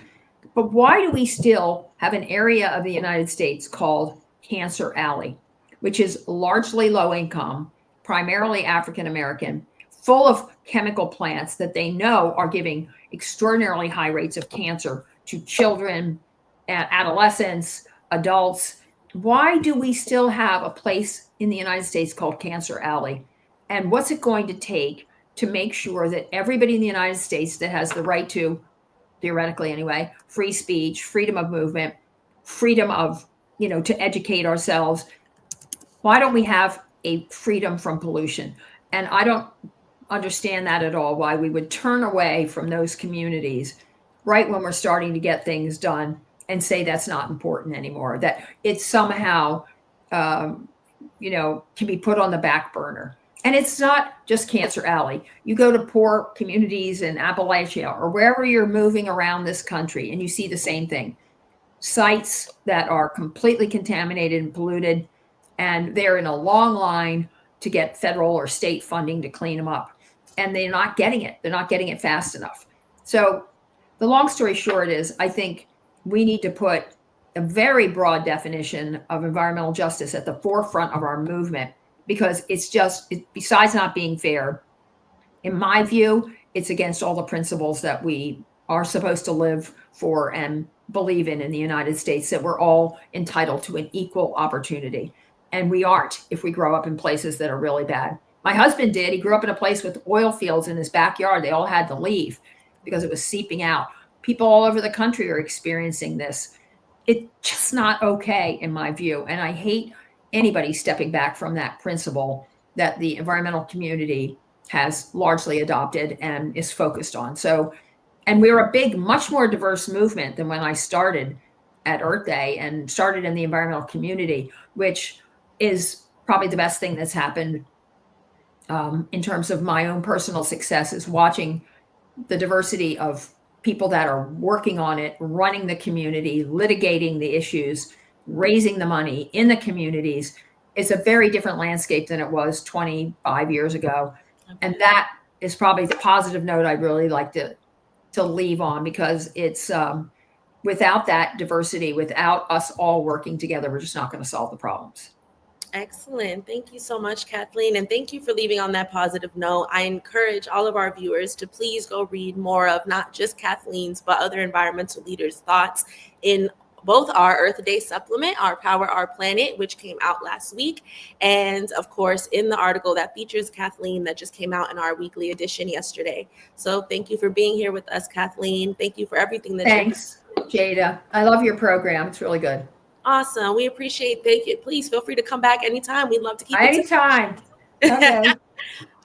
But why do we still have an area of the United States called Cancer Alley, which is largely low income, primarily African American, full of chemical plants that they know are giving extraordinarily high rates of cancer to children, adolescents, adults. Why do we still have a place in the United States called Cancer Alley? And what's it going to take to make sure that everybody in the United States that has the right to, theoretically anyway, free speech, freedom of movement, freedom of, to educate ourselves, why don't we have a freedom from pollution? And I don't understand that at all, why we would turn away from those communities right when we're starting to get things done and say that's not important anymore, that it somehow, can be put on the back burner. And it's not just Cancer Alley. You go to poor communities in Appalachia or wherever you're moving around this country and you see the same thing. Sites that are completely contaminated and polluted, and they're in a long line to get federal or state funding to clean them up. And they're not getting it. They're not getting it fast enough. So the long story short is, I think we need to put a very broad definition of environmental justice at the forefront of our movement, because it's just, besides not being fair, in my view, it's against all the principles that we are supposed to live for and believe in the United States, that we're all entitled to an equal opportunity. And we aren't if we grow up in places that are really bad. My husband did. He grew up in a place with oil fields in his backyard. They all had to leave because it was seeping out. People all over the country are experiencing this. It's just not okay, in my view. And I hate anybody stepping back from that principle that the environmental community has largely adopted and is focused on. So, and we're a big, much more diverse movement than when I started at Earth Day and started in the environmental community, which is probably the best thing that's happened in terms of my own personal success, is watching the diversity of people that are working on it, running the community, litigating the issues, raising the money in the communities. It's a very different landscape than it was 25 years ago. And that is probably the positive note I'd really like to leave on, because it's without that diversity, without us all working together, we're just not going to solve the problems. Excellent. Thank you so much, Kathleen. And thank you for leaving on that positive note. I encourage all of our viewers to please go read more of not just Kathleen's, but other environmental leaders' thoughts in both our Earth Day supplement, Our Power, Our Planet, which came out last week, and of course, in the article that features Kathleen that just came out in our weekly edition yesterday. So thank you for being here with us, Kathleen. Thank you for everything that Thanks, Jada. I love your program. It's really good. Awesome. We appreciate. Thank you. Please feel free to come back anytime. We'd love to keep anytime. Okay.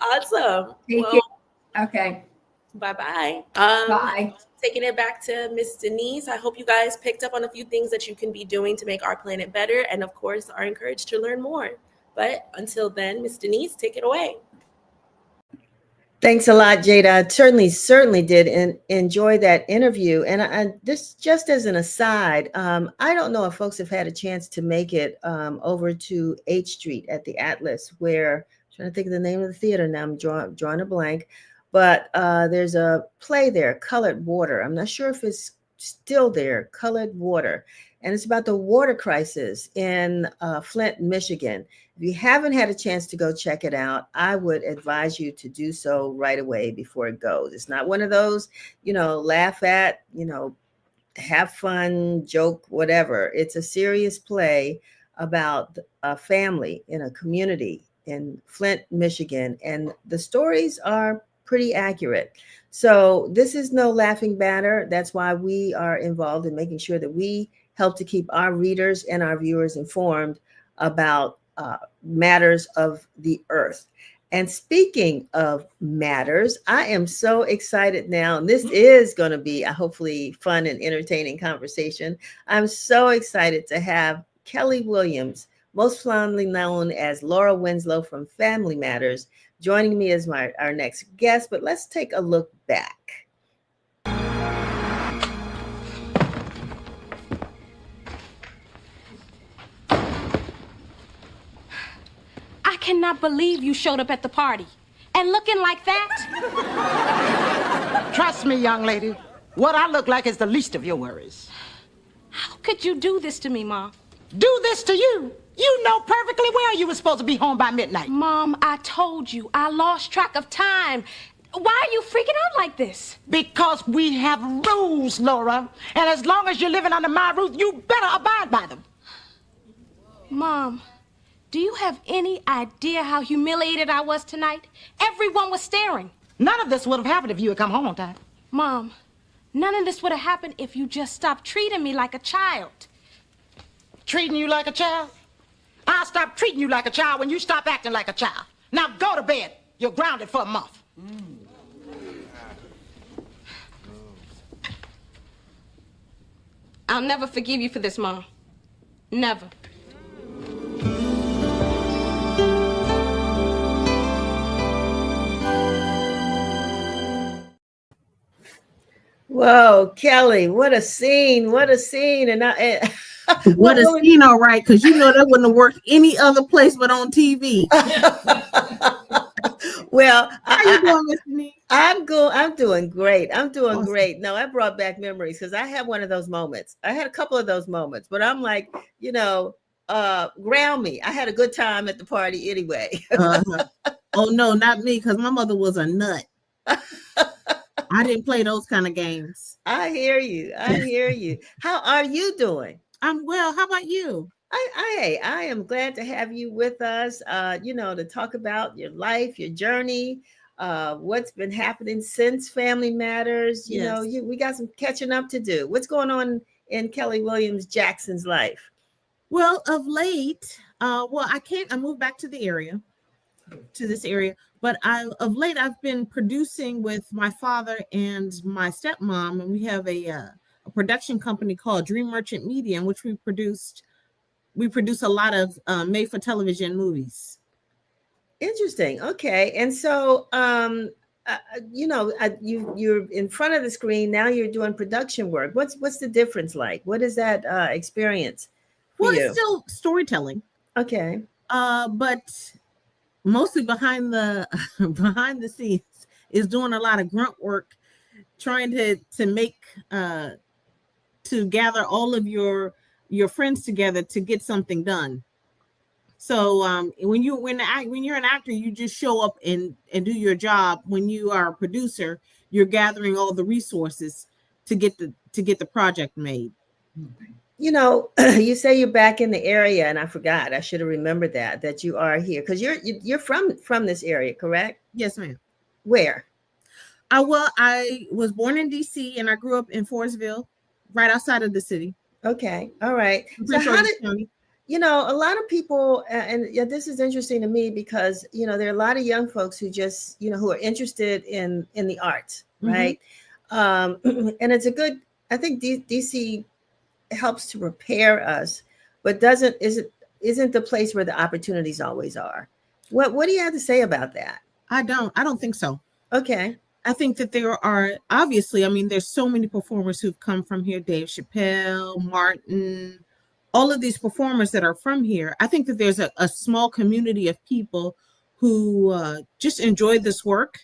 Awesome. Thank you. Okay. Bye-bye. Bye. Taking it back to Miss Denise. I hope you guys picked up on a few things that you can be doing to make our planet better, and of course are encouraged to learn more. But until then, Miss Denise, take it away. Thanks a lot, Jada. I certainly did enjoy that interview. And this, just as an aside, I don't know if folks have had a chance to make it over to H Street at the Atlas, where I'm trying to think of the name of the theater now. I'm drawing a blank, but there's a play there, Colored Water. I'm not sure if it's still there, Colored Water. And it's about the water crisis in Flint, Michigan. If you haven't had a chance to go check it out, I would advise you to do so right away before it goes. It's not one of those, laugh at, have fun, joke, whatever. It's a serious play about a family in a community in Flint, Michigan. And the stories are pretty accurate. So this is no laughing matter. That's why we are involved in making sure that we help to keep our readers and our viewers informed about matters of the earth. And speaking of matters, I am so excited now. And this is going to be a hopefully fun and entertaining conversation. I'm so excited to have Kellie Williams, most fondly known as Laura Winslow from Family Matters, joining me as our next guest. But let's take a look back. I cannot believe you showed up at the party and looking like that. Trust me, young lady. What I look like is the least of your worries. How could you do this to me, Mom? Do this to you? You know perfectly well you were supposed to be home by midnight. Mom, I told you, I lost track of time. Why are you freaking out like this? Because we have rules, Laura. And as long as you're living under my roof, you better abide by them. Mom, do you have any idea how humiliated I was tonight? Everyone was staring. None of this would have happened if you had come home on time. Mom, none of this would have happened if you just stopped treating me like a child. Treating you like a child? I'll stop treating you like a child when you stop acting like a child. Now go to bed. You're grounded for a month. I'll never forgive you for this, Mom. Never. Whoa, Kelly, what a scene. What a scene. And what a scene, all right, because you know that wouldn't have worked any other place but on TV. Well, how you doing, Miss Denise? I'm doing great. I'm doing awesome. Great. No, I brought back memories because I had one of those moments. I had a couple of those moments, but I'm like, ground me. I had a good time at the party anyway. Oh no, not me, because my mother was a nut. I didn't play those kind of games. I hear you. How are you doing? I'm well. How about you? I am glad to have you with us, to talk about your life, your journey, what's been happening since Family Matters. We got some catching up to do. What's going on in Kellie Williams Jackson's life? Well, of late, I moved back to this area, but of late I've been producing with my father and my stepmom, and we have a production company called Dream Merchant Media, in which we produce a lot of made-for-television movies. Interesting. Okay, and so you're in front of the screen now. You're doing production work. What's the difference like? What is that experience? Well, it's still storytelling. Okay, but mostly behind the scenes is doing a lot of grunt work, trying to make to gather all of your friends together to get something done. So when you're an actor, you just show up and do your job. When you are a producer, you're gathering all the resources to get the project made. You say you're back in the area, and I forgot. I should have remembered that you are here because you're from this area, correct? Yes, ma'am. Where? I was born in DC and I grew up in Forestville, right outside of the city. Okay. All right. So how did a lot of people, and this is interesting to me because, there are a lot of young folks who just, who are interested in the arts, right? Mm-hmm. And it's I think DC helps to prepare us, but isn't the place where the opportunities always are. What do you have to say about that? I don't think so. Okay. I think that there are, obviously, there's so many performers who've come from here, Dave Chappelle, Martin, all of these performers that are from here. I think that there's a small community of people who just enjoy this work.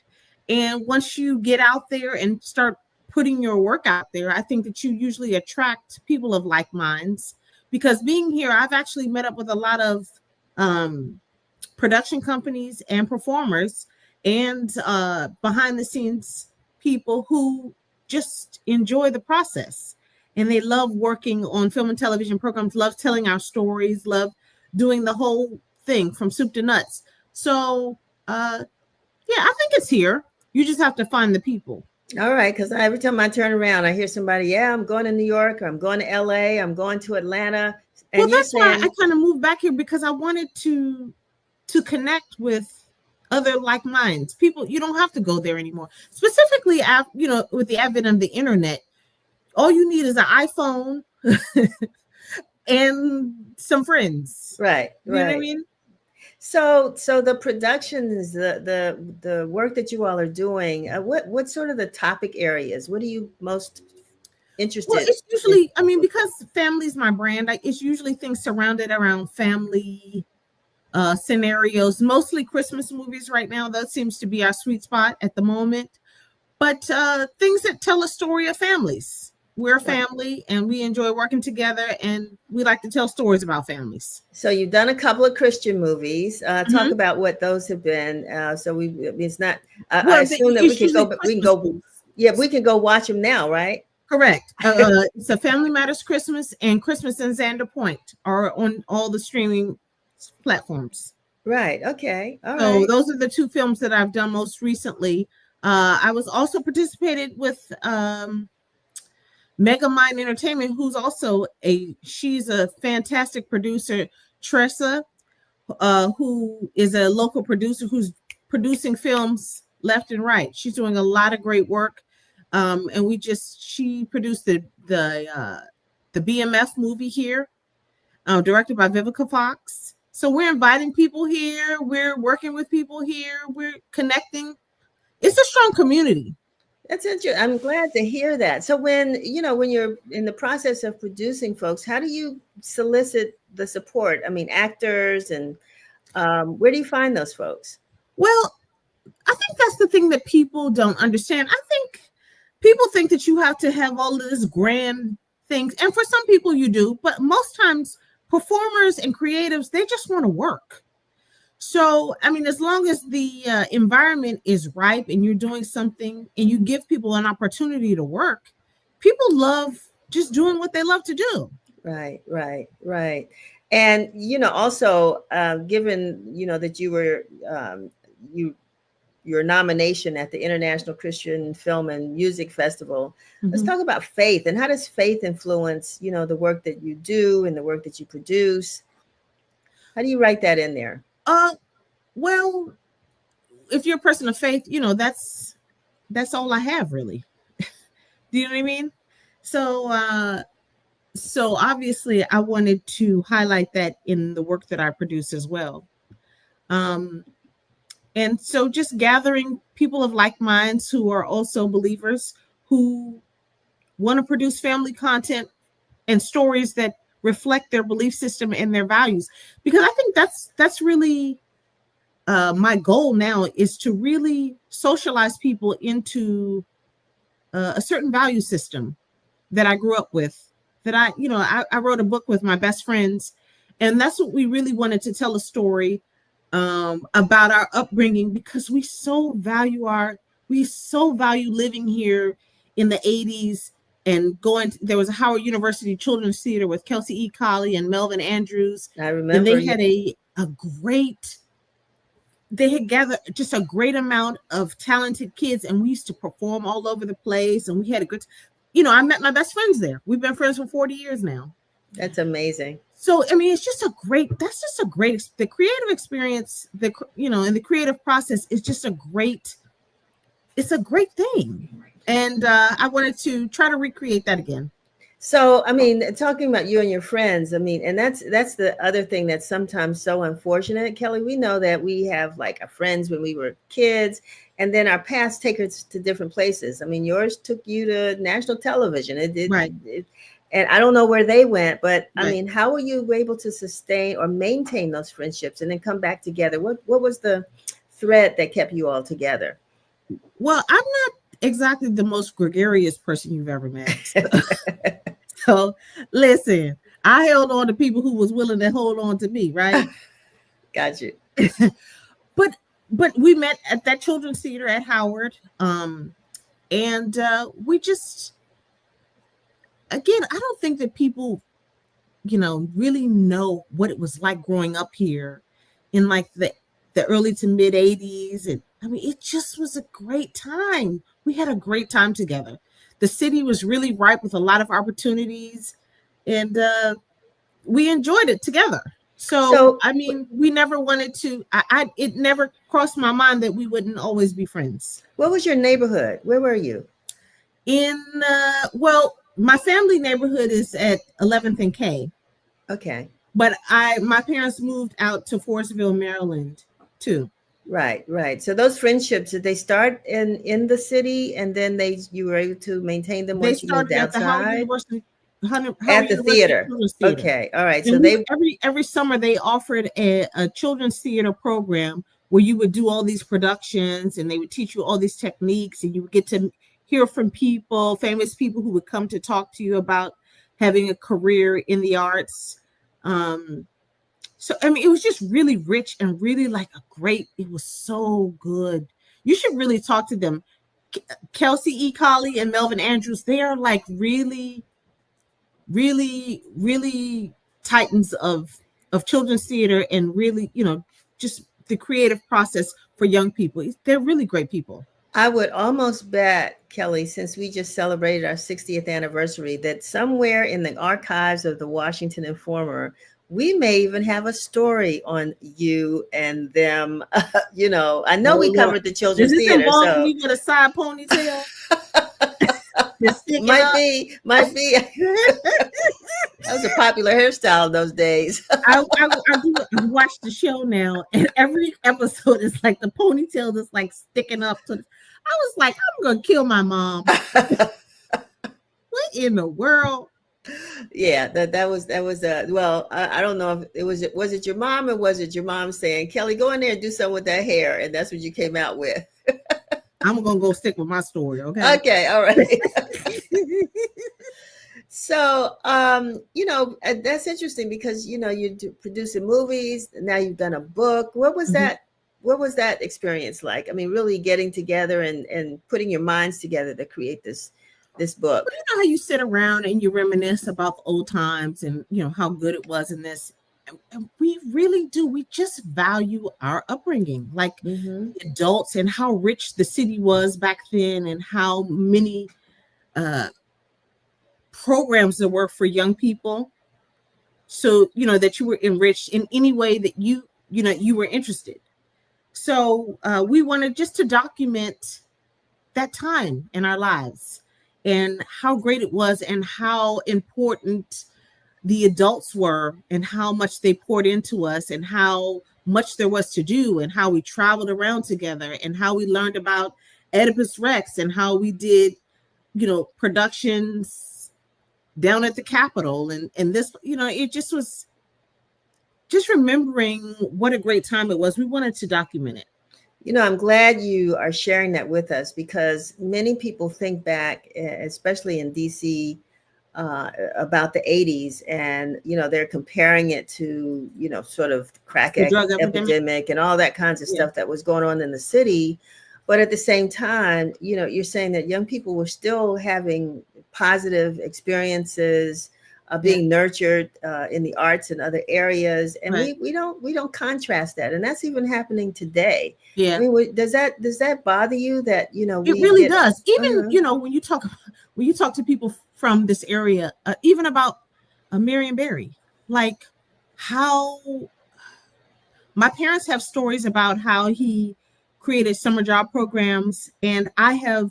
And once you get out there and start putting your work out there, I think that you usually attract people of like minds. Because being here, I've actually met up with a lot of production companies and performers and behind the scenes people who just enjoy the process. And they love working on film and television programs, love telling our stories, love doing the whole thing from soup to nuts. So, I think it's here. You just have to find the people. All right, because every time I turn around, I hear somebody, I'm going to New York, or I'm going to LA, I'm going to Atlanta. And well, that's why I kind of moved back here, because I wanted to connect with other like minds. People, you don't have to go there anymore. Specifically, with the advent of the internet, all you need is an iPhone and some friends. Right. You know what I mean? So the productions, the work that you all are doing, what sort of the topic areas? What are you most interested in? Well, it's usually, because family is my brand, it's usually things surrounded around family scenarios, mostly Christmas movies right now. That seems to be our sweet spot at the moment. But things that tell a story of families. we're a family and we enjoy working together, and we like to tell stories about families. So you've done a couple of Christian movies. Talk about what those have been. It's not. I assume that we can go. We can go. Movies. Yeah, we can go watch them now, right? Correct. It's a Family Matters Christmas and Christmas in Xander Point are on all the streaming platforms. Right. Okay. All so right. Those are the two films that I've done most recently. I was also participated with Mega Mind Entertainment, who's also she's a fantastic producer, Tressa, who is a local producer who's producing films left and right. She's doing a lot of great work. And she produced the BMF movie here, directed by Vivica Fox. So we're inviting people here. We're working with people here. We're connecting. It's a strong community. That's interesting. I'm glad to hear that. So when you're in the process of producing folks, how do you solicit the support? I mean, actors and where do you find those folks? Well, I think that's the thing that people don't understand. I think people think that you have to have all of this grand things. And for some people you do, but most times performers and creatives, they just want to work. So, I mean, as long as the environment is ripe and you're doing something and you give people an opportunity to work, people love just doing what they love to do. Right. And, also, given, that you were, your nomination at the International Christian Film and Music Festival, let's talk about faith and how does faith influence, the work that you do and the work that you produce? How do you write that in there? Well, if you're a person of faith, that's all I have really. Do you know what I mean? So obviously I wanted to highlight that in the work that I produce as well. And so just gathering people of like minds who are also believers who want to produce family content and stories that reflect their belief system and their values. Because I think that's really my goal now, is to really socialize people into a certain value system that I grew up with, that I wrote a book with my best friends, and that's what we really wanted to tell a story about our upbringing, because we so value living here in the 80s and there was a Howard University Children's Theater with Kelsey E. Colley and Melvin Andrews. I remember. And they had they had gathered just a great amount of talented kids, and we used to perform all over the place, and we had a good, I met my best friends there. We've been friends for 40 years now. That's amazing. So, I mean, the creative experience, and the creative process is just it's a great thing. And I wanted to try to recreate that again. So, I mean, talking about you and your friends, I mean, and that's the other thing that's sometimes so unfortunate, Kelly. We know that we have like our friends when we were kids, and then our paths take us to different places. I mean, yours took you to national television. Right. And I don't know where they went, but Right. I mean, how were you able to sustain or maintain those friendships and then come back together? What was the thread that kept you all together? Well, I'm not exactly the most gregarious person you've ever met. So listen, I held on to people who was willing to hold on to me, right? Got you. But we met at that children's theater at Howard. And we just, again, I don't think that people, really know what it was like growing up here in like the early to mid 80s. And I mean, it just was a great time. We had a great time together. The city was really ripe with a lot of opportunities, and we enjoyed it together. So I mean, we never wanted to, it never crossed my mind that we wouldn't always be friends. What was your neighborhood? Where were you? My family neighborhood is at 11th and K. Okay. But my parents moved out to Forestville, Maryland, too. Right. So those friendships, did they start in the city, and then you were able to maintain them once you moved outside? At the Howard University, at the theater. Okay. All right. So every summer they offered a children's theater program where you would do all these productions, and they would teach you all these techniques, and you would get to hear from people, famous people who would come to talk to you about having a career in the arts. So, I mean, it was just really rich and really like it was so good. You should really talk to them. Kelsey E. Colley and Melvin Andrews, they are like really, really, really titans of children's theater and really, just the creative process for young people. They're really great people. I would almost bet, Kelly, since we just celebrated our 60th anniversary, that somewhere in the archives of the Washington Informer, we may even have a story on you and them. I know we covered the children's theater. So you get a side ponytail. Might be. That was a popular hairstyle in those days. I watch the show now, and every episode is like the ponytail that's like sticking up. I was like, I'm gonna kill my mom. What in the world? Yeah, that was well, I don't know if it was it your mom, or was it your mom saying, Kelly, go in there and do something with that hair, and that's what you came out with? I'm gonna go stick with my story. Okay, all right. So that's interesting because you're producing movies, now you've done a book. What was that experience like? I mean, really getting together and putting your minds together to create this book. But you know how you sit around and you reminisce about the old times and how good it was in this. And we really do. We just value our upbringing, like adults, and how rich the city was back then, and how many programs there were for young people. So that you were enriched in any way that you were interested. So we wanted just to document that time in our lives and how great it was and how important the adults were and how much they poured into us and how much there was to do and how we traveled around together and how we learned about Oedipus Rex and how we did, productions down at the Capitol and this, it just was just remembering what a great time it was. We wanted to document it. I'm glad you are sharing that with us because many people think back, especially in DC, about the 80s, and they're comparing it to sort of crack epidemic and all that kinds of stuff that was going on in the city. But at the same time, you're saying that young people were still having positive experiences, being nurtured in the arts and other areas, and we don't contrast that, and that's even happening today. Yeah, I mean, does that bother you? That it really does. Even when you talk to people from this area, even about Marion Barry, like how my parents have stories about how he created summer job programs, and I have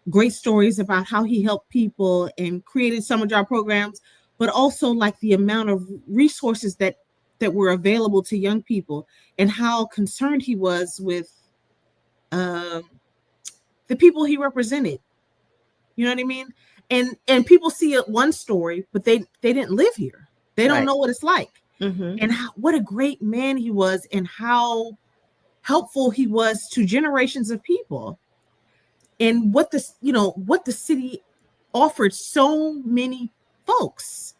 great stories about how he helped people and created summer job programs, but also like the amount of resources that were available to young people and how concerned he was with the people he represented. You know what I mean? And people see it one story, but they didn't live here. They don't know what it's like. And what a great man he was and how helpful he was to generations of people. And what the city offered so many folks.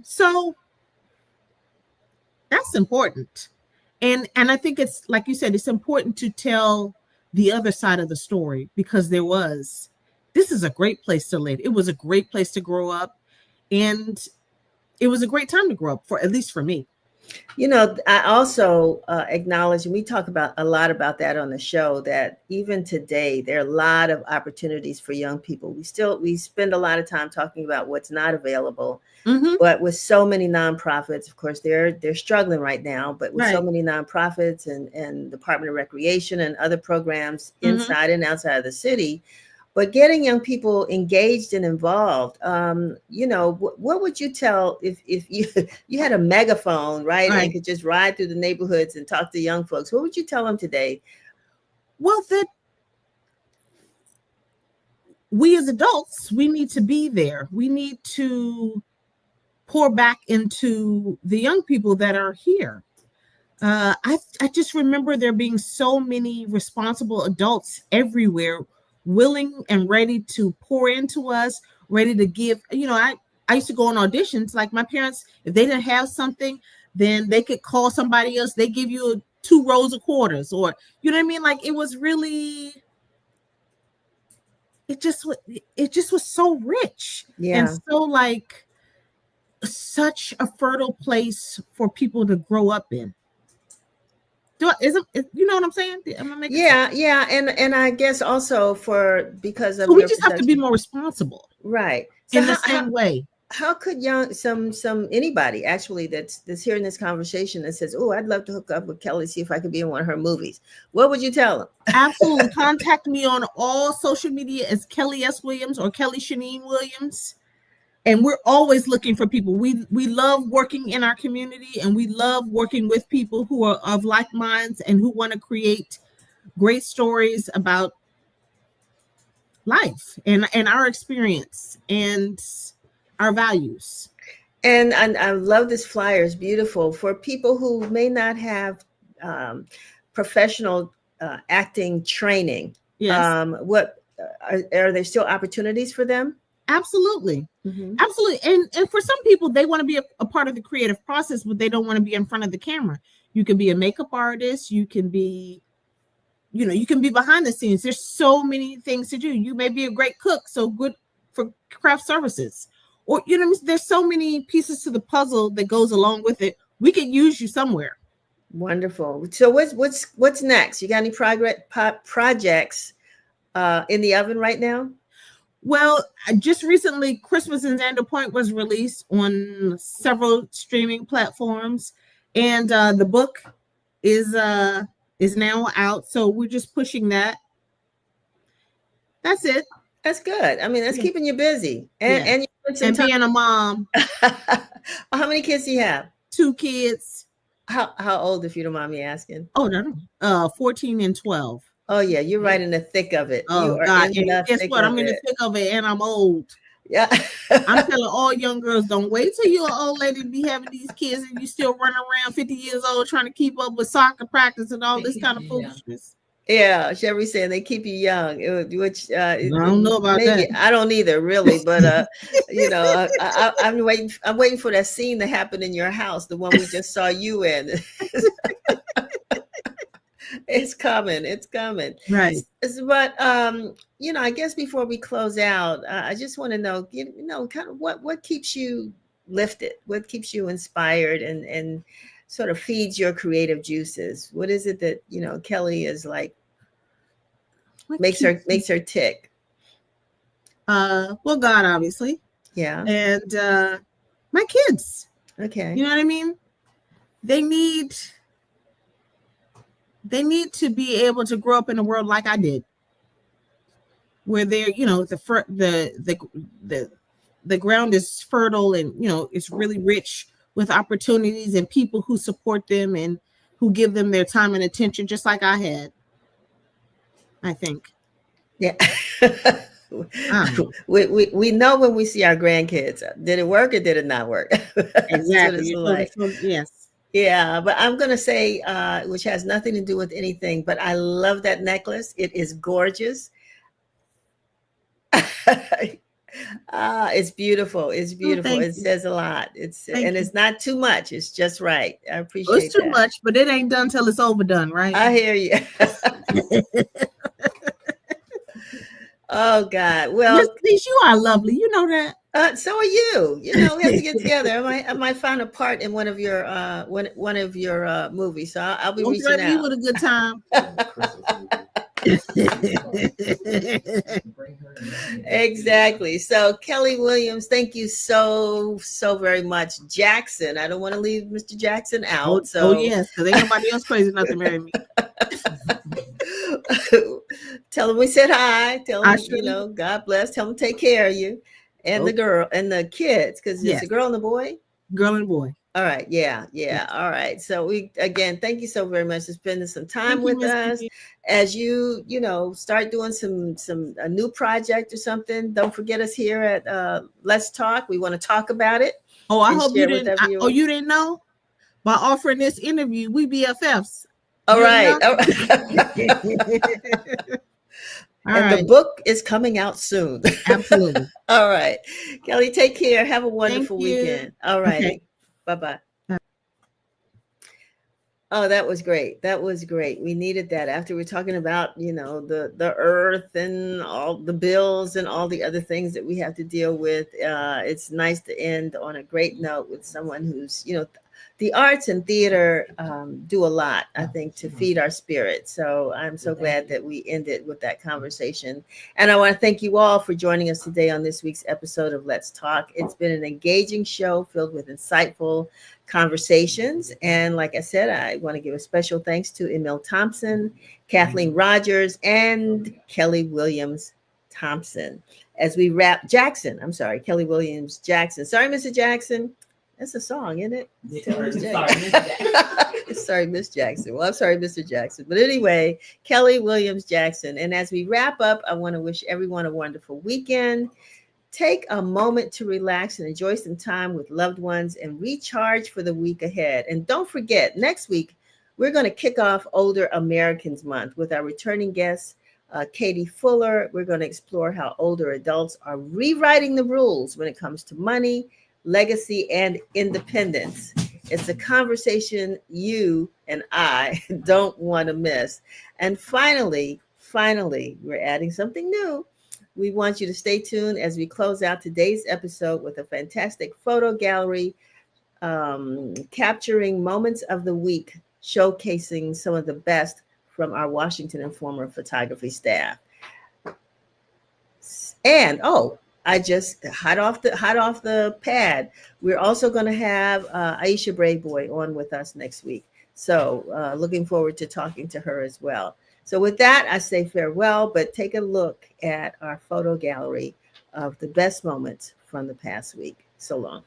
So that's important. And I think it's, like you said, it's important to tell the other side of the story because this is a great place to live. It was a great place to grow up. And it was a great time to grow up, at least for me. I also acknowledge, and we talk a lot about that on the show, that even today, there are a lot of opportunities for young people. We spend a lot of time talking about what's not available, but with so many nonprofits, of course, they're struggling right now, but with so many nonprofits and Department of Recreation and other programs inside and outside of the city, but getting young people engaged and involved, what would you tell if you had a megaphone, right? And could just ride through the neighborhoods and talk to young folks? What would you tell them today? Well, that we as adults, we need to be there. We need to pour back into the young people that are here. I just remember there being so many responsible adults everywhere willing and ready to pour into us, ready to give. You know, I used to go on auditions. Like my parents, if they didn't have something, then they could call somebody else. They give you 2 rolls of quarters, or you know what I mean? Like it was really, it just was so rich. Yeah. And so like such a fertile place for people to grow up in. You know what I'm saying? Yeah, and I guess also because of so we just have to be more responsible, right? So in the same way. How could anybody actually that's hearing this conversation that says, "Oh, I'd love to hook up with Kellie, see if I could be in one of her movies"? What would you tell them? Absolutely, contact me on all social media as Kellie S. Williams or Kellie Shaneen Williams. And we're always looking for people. We love working in our community, and we love working with people who are of like minds and who want to create great stories about life and our experience and our values. And I love this flyer. It's beautiful for people who may not have professional acting training. Yes. What are there still opportunities for them? Absolutely. Mm-hmm. Absolutely. And for some people, they want to be a part of the creative process, but they don't want to be in front of the camera. You can be a makeup artist. You can be, you can be behind the scenes. There's so many things to do. You may be a great cook, so good for craft services. Or, there's so many pieces to the puzzle that goes along with it. We could use you somewhere. Wonderful. So what's next? You got any projects in the oven right now? Well, just recently, Christmas in Xander Point was released on several streaming platforms, and the book is now out. So we're just pushing that. That's it. That's good. I mean, that's keeping you busy, and being a mom. How many kids do you have? 2 kids. How old, if you don't mind me asking? Oh, no, 14 and 12. Oh yeah, you're right in the thick of it. Oh God! And guess what? I'm in the thick of it, and I'm old. Yeah, I'm telling all young girls, don't wait till you're an old lady to be having these kids, and you still running around 50 years old trying to keep up with soccer practice and all this kind of foolishness. Yeah, Sherry saying they keep you young, which I don't know about that. I don't either, really. But I'm waiting for that scene to happen in your house, the one we just saw you in. It's coming. Right. But I guess before we close out, I just want to know, kind of what keeps you lifted, what keeps you inspired, and sort of feeds your creative juices. What is it that Kellie is like makes her tick? Well, God, obviously. Yeah. And my kids. Okay. You know what I mean? They need to be able to grow up in a world like I did, where they're, the ground is fertile and, it's really rich with opportunities and people who support them and who give them their time and attention, just like I had, I think. Yeah. We know when we see our grandkids, did it work or did it not work? Exactly. Yes. Yeah, but I'm going to say, which has nothing to do with anything, but I love that necklace. It is gorgeous. It's beautiful. It's beautiful. It says a lot. It's not too much. It's just right. I appreciate it's too much, but it ain't done till it's overdone, right? I hear you. Oh God. Well, Denise, you are lovely. You know that. So are you. We have to get together. I might find a part in one of your movies. So I'll be reaching out. You with a good time. Exactly. So Kellie Williams, thank you so very much. Jackson, I don't want to leave Mr. Jackson out. Yes, because ain't nobody else crazy enough to marry me. Tell him we said hi. Tell him God bless. Tell him take care of you and the girl and the kids, because it's a girl and a boy. Girl and boy. All right. Yeah. All right. So again, thank you so very much for spending some time with us. As you start doing a new project or something, don't forget us here at Let's Talk. We want to talk about it. Oh, I hope you didn't. You didn't know? By offering this interview, we BFFs. All right. And the book is coming out soon. Absolutely. All right. Kellie, take care. Have a wonderful Thank you. weekend. All righty. Okay. Bye-bye. Oh, that was great. That was great. We needed that after we're talking about, the earth and all the bills and all the other things that we have to deal with. It's nice to end on a great note with someone who's, the arts and theater do a lot, I think, to feed our spirit. So I'm so glad that we ended with that conversation. And I want to thank you all for joining us today on this week's episode of Let's Talk. It's been an engaging show filled with insightful conversations. And like I said, I want to give a special thanks to Emile Thompson, Kathleen Rogers, and Kellie Williams Thompson. As we wrap, Kellie Williams Jackson. Sorry, Mr. Jackson. That's a song, isn't it? Sorry, Miss Jackson. Well, I'm sorry, Mr. Jackson. But anyway, Kellie Williams Jackson. And as we wrap up, I want to wish everyone a wonderful weekend. Take a moment to relax and enjoy some time with loved ones and recharge for the week ahead. And don't forget, next week, we're going to kick off Older Americans Month with our returning guest, Katie Fuller. We're going to explore how older adults are rewriting the rules when it comes to money, legacy, and independence. It's a conversation you and I don't want to miss. And finally, we're adding something new. We want you to stay tuned as we close out today's episode with a fantastic photo gallery capturing moments of the week, showcasing some of the best from our Washington Informer photography staff. And I just hot off the pad. We're also going to have Aisha Brayboy on with us next week. So looking forward to talking to her as well. So with that, I say farewell, but take a look at our photo gallery of the best moments from the past week. So long.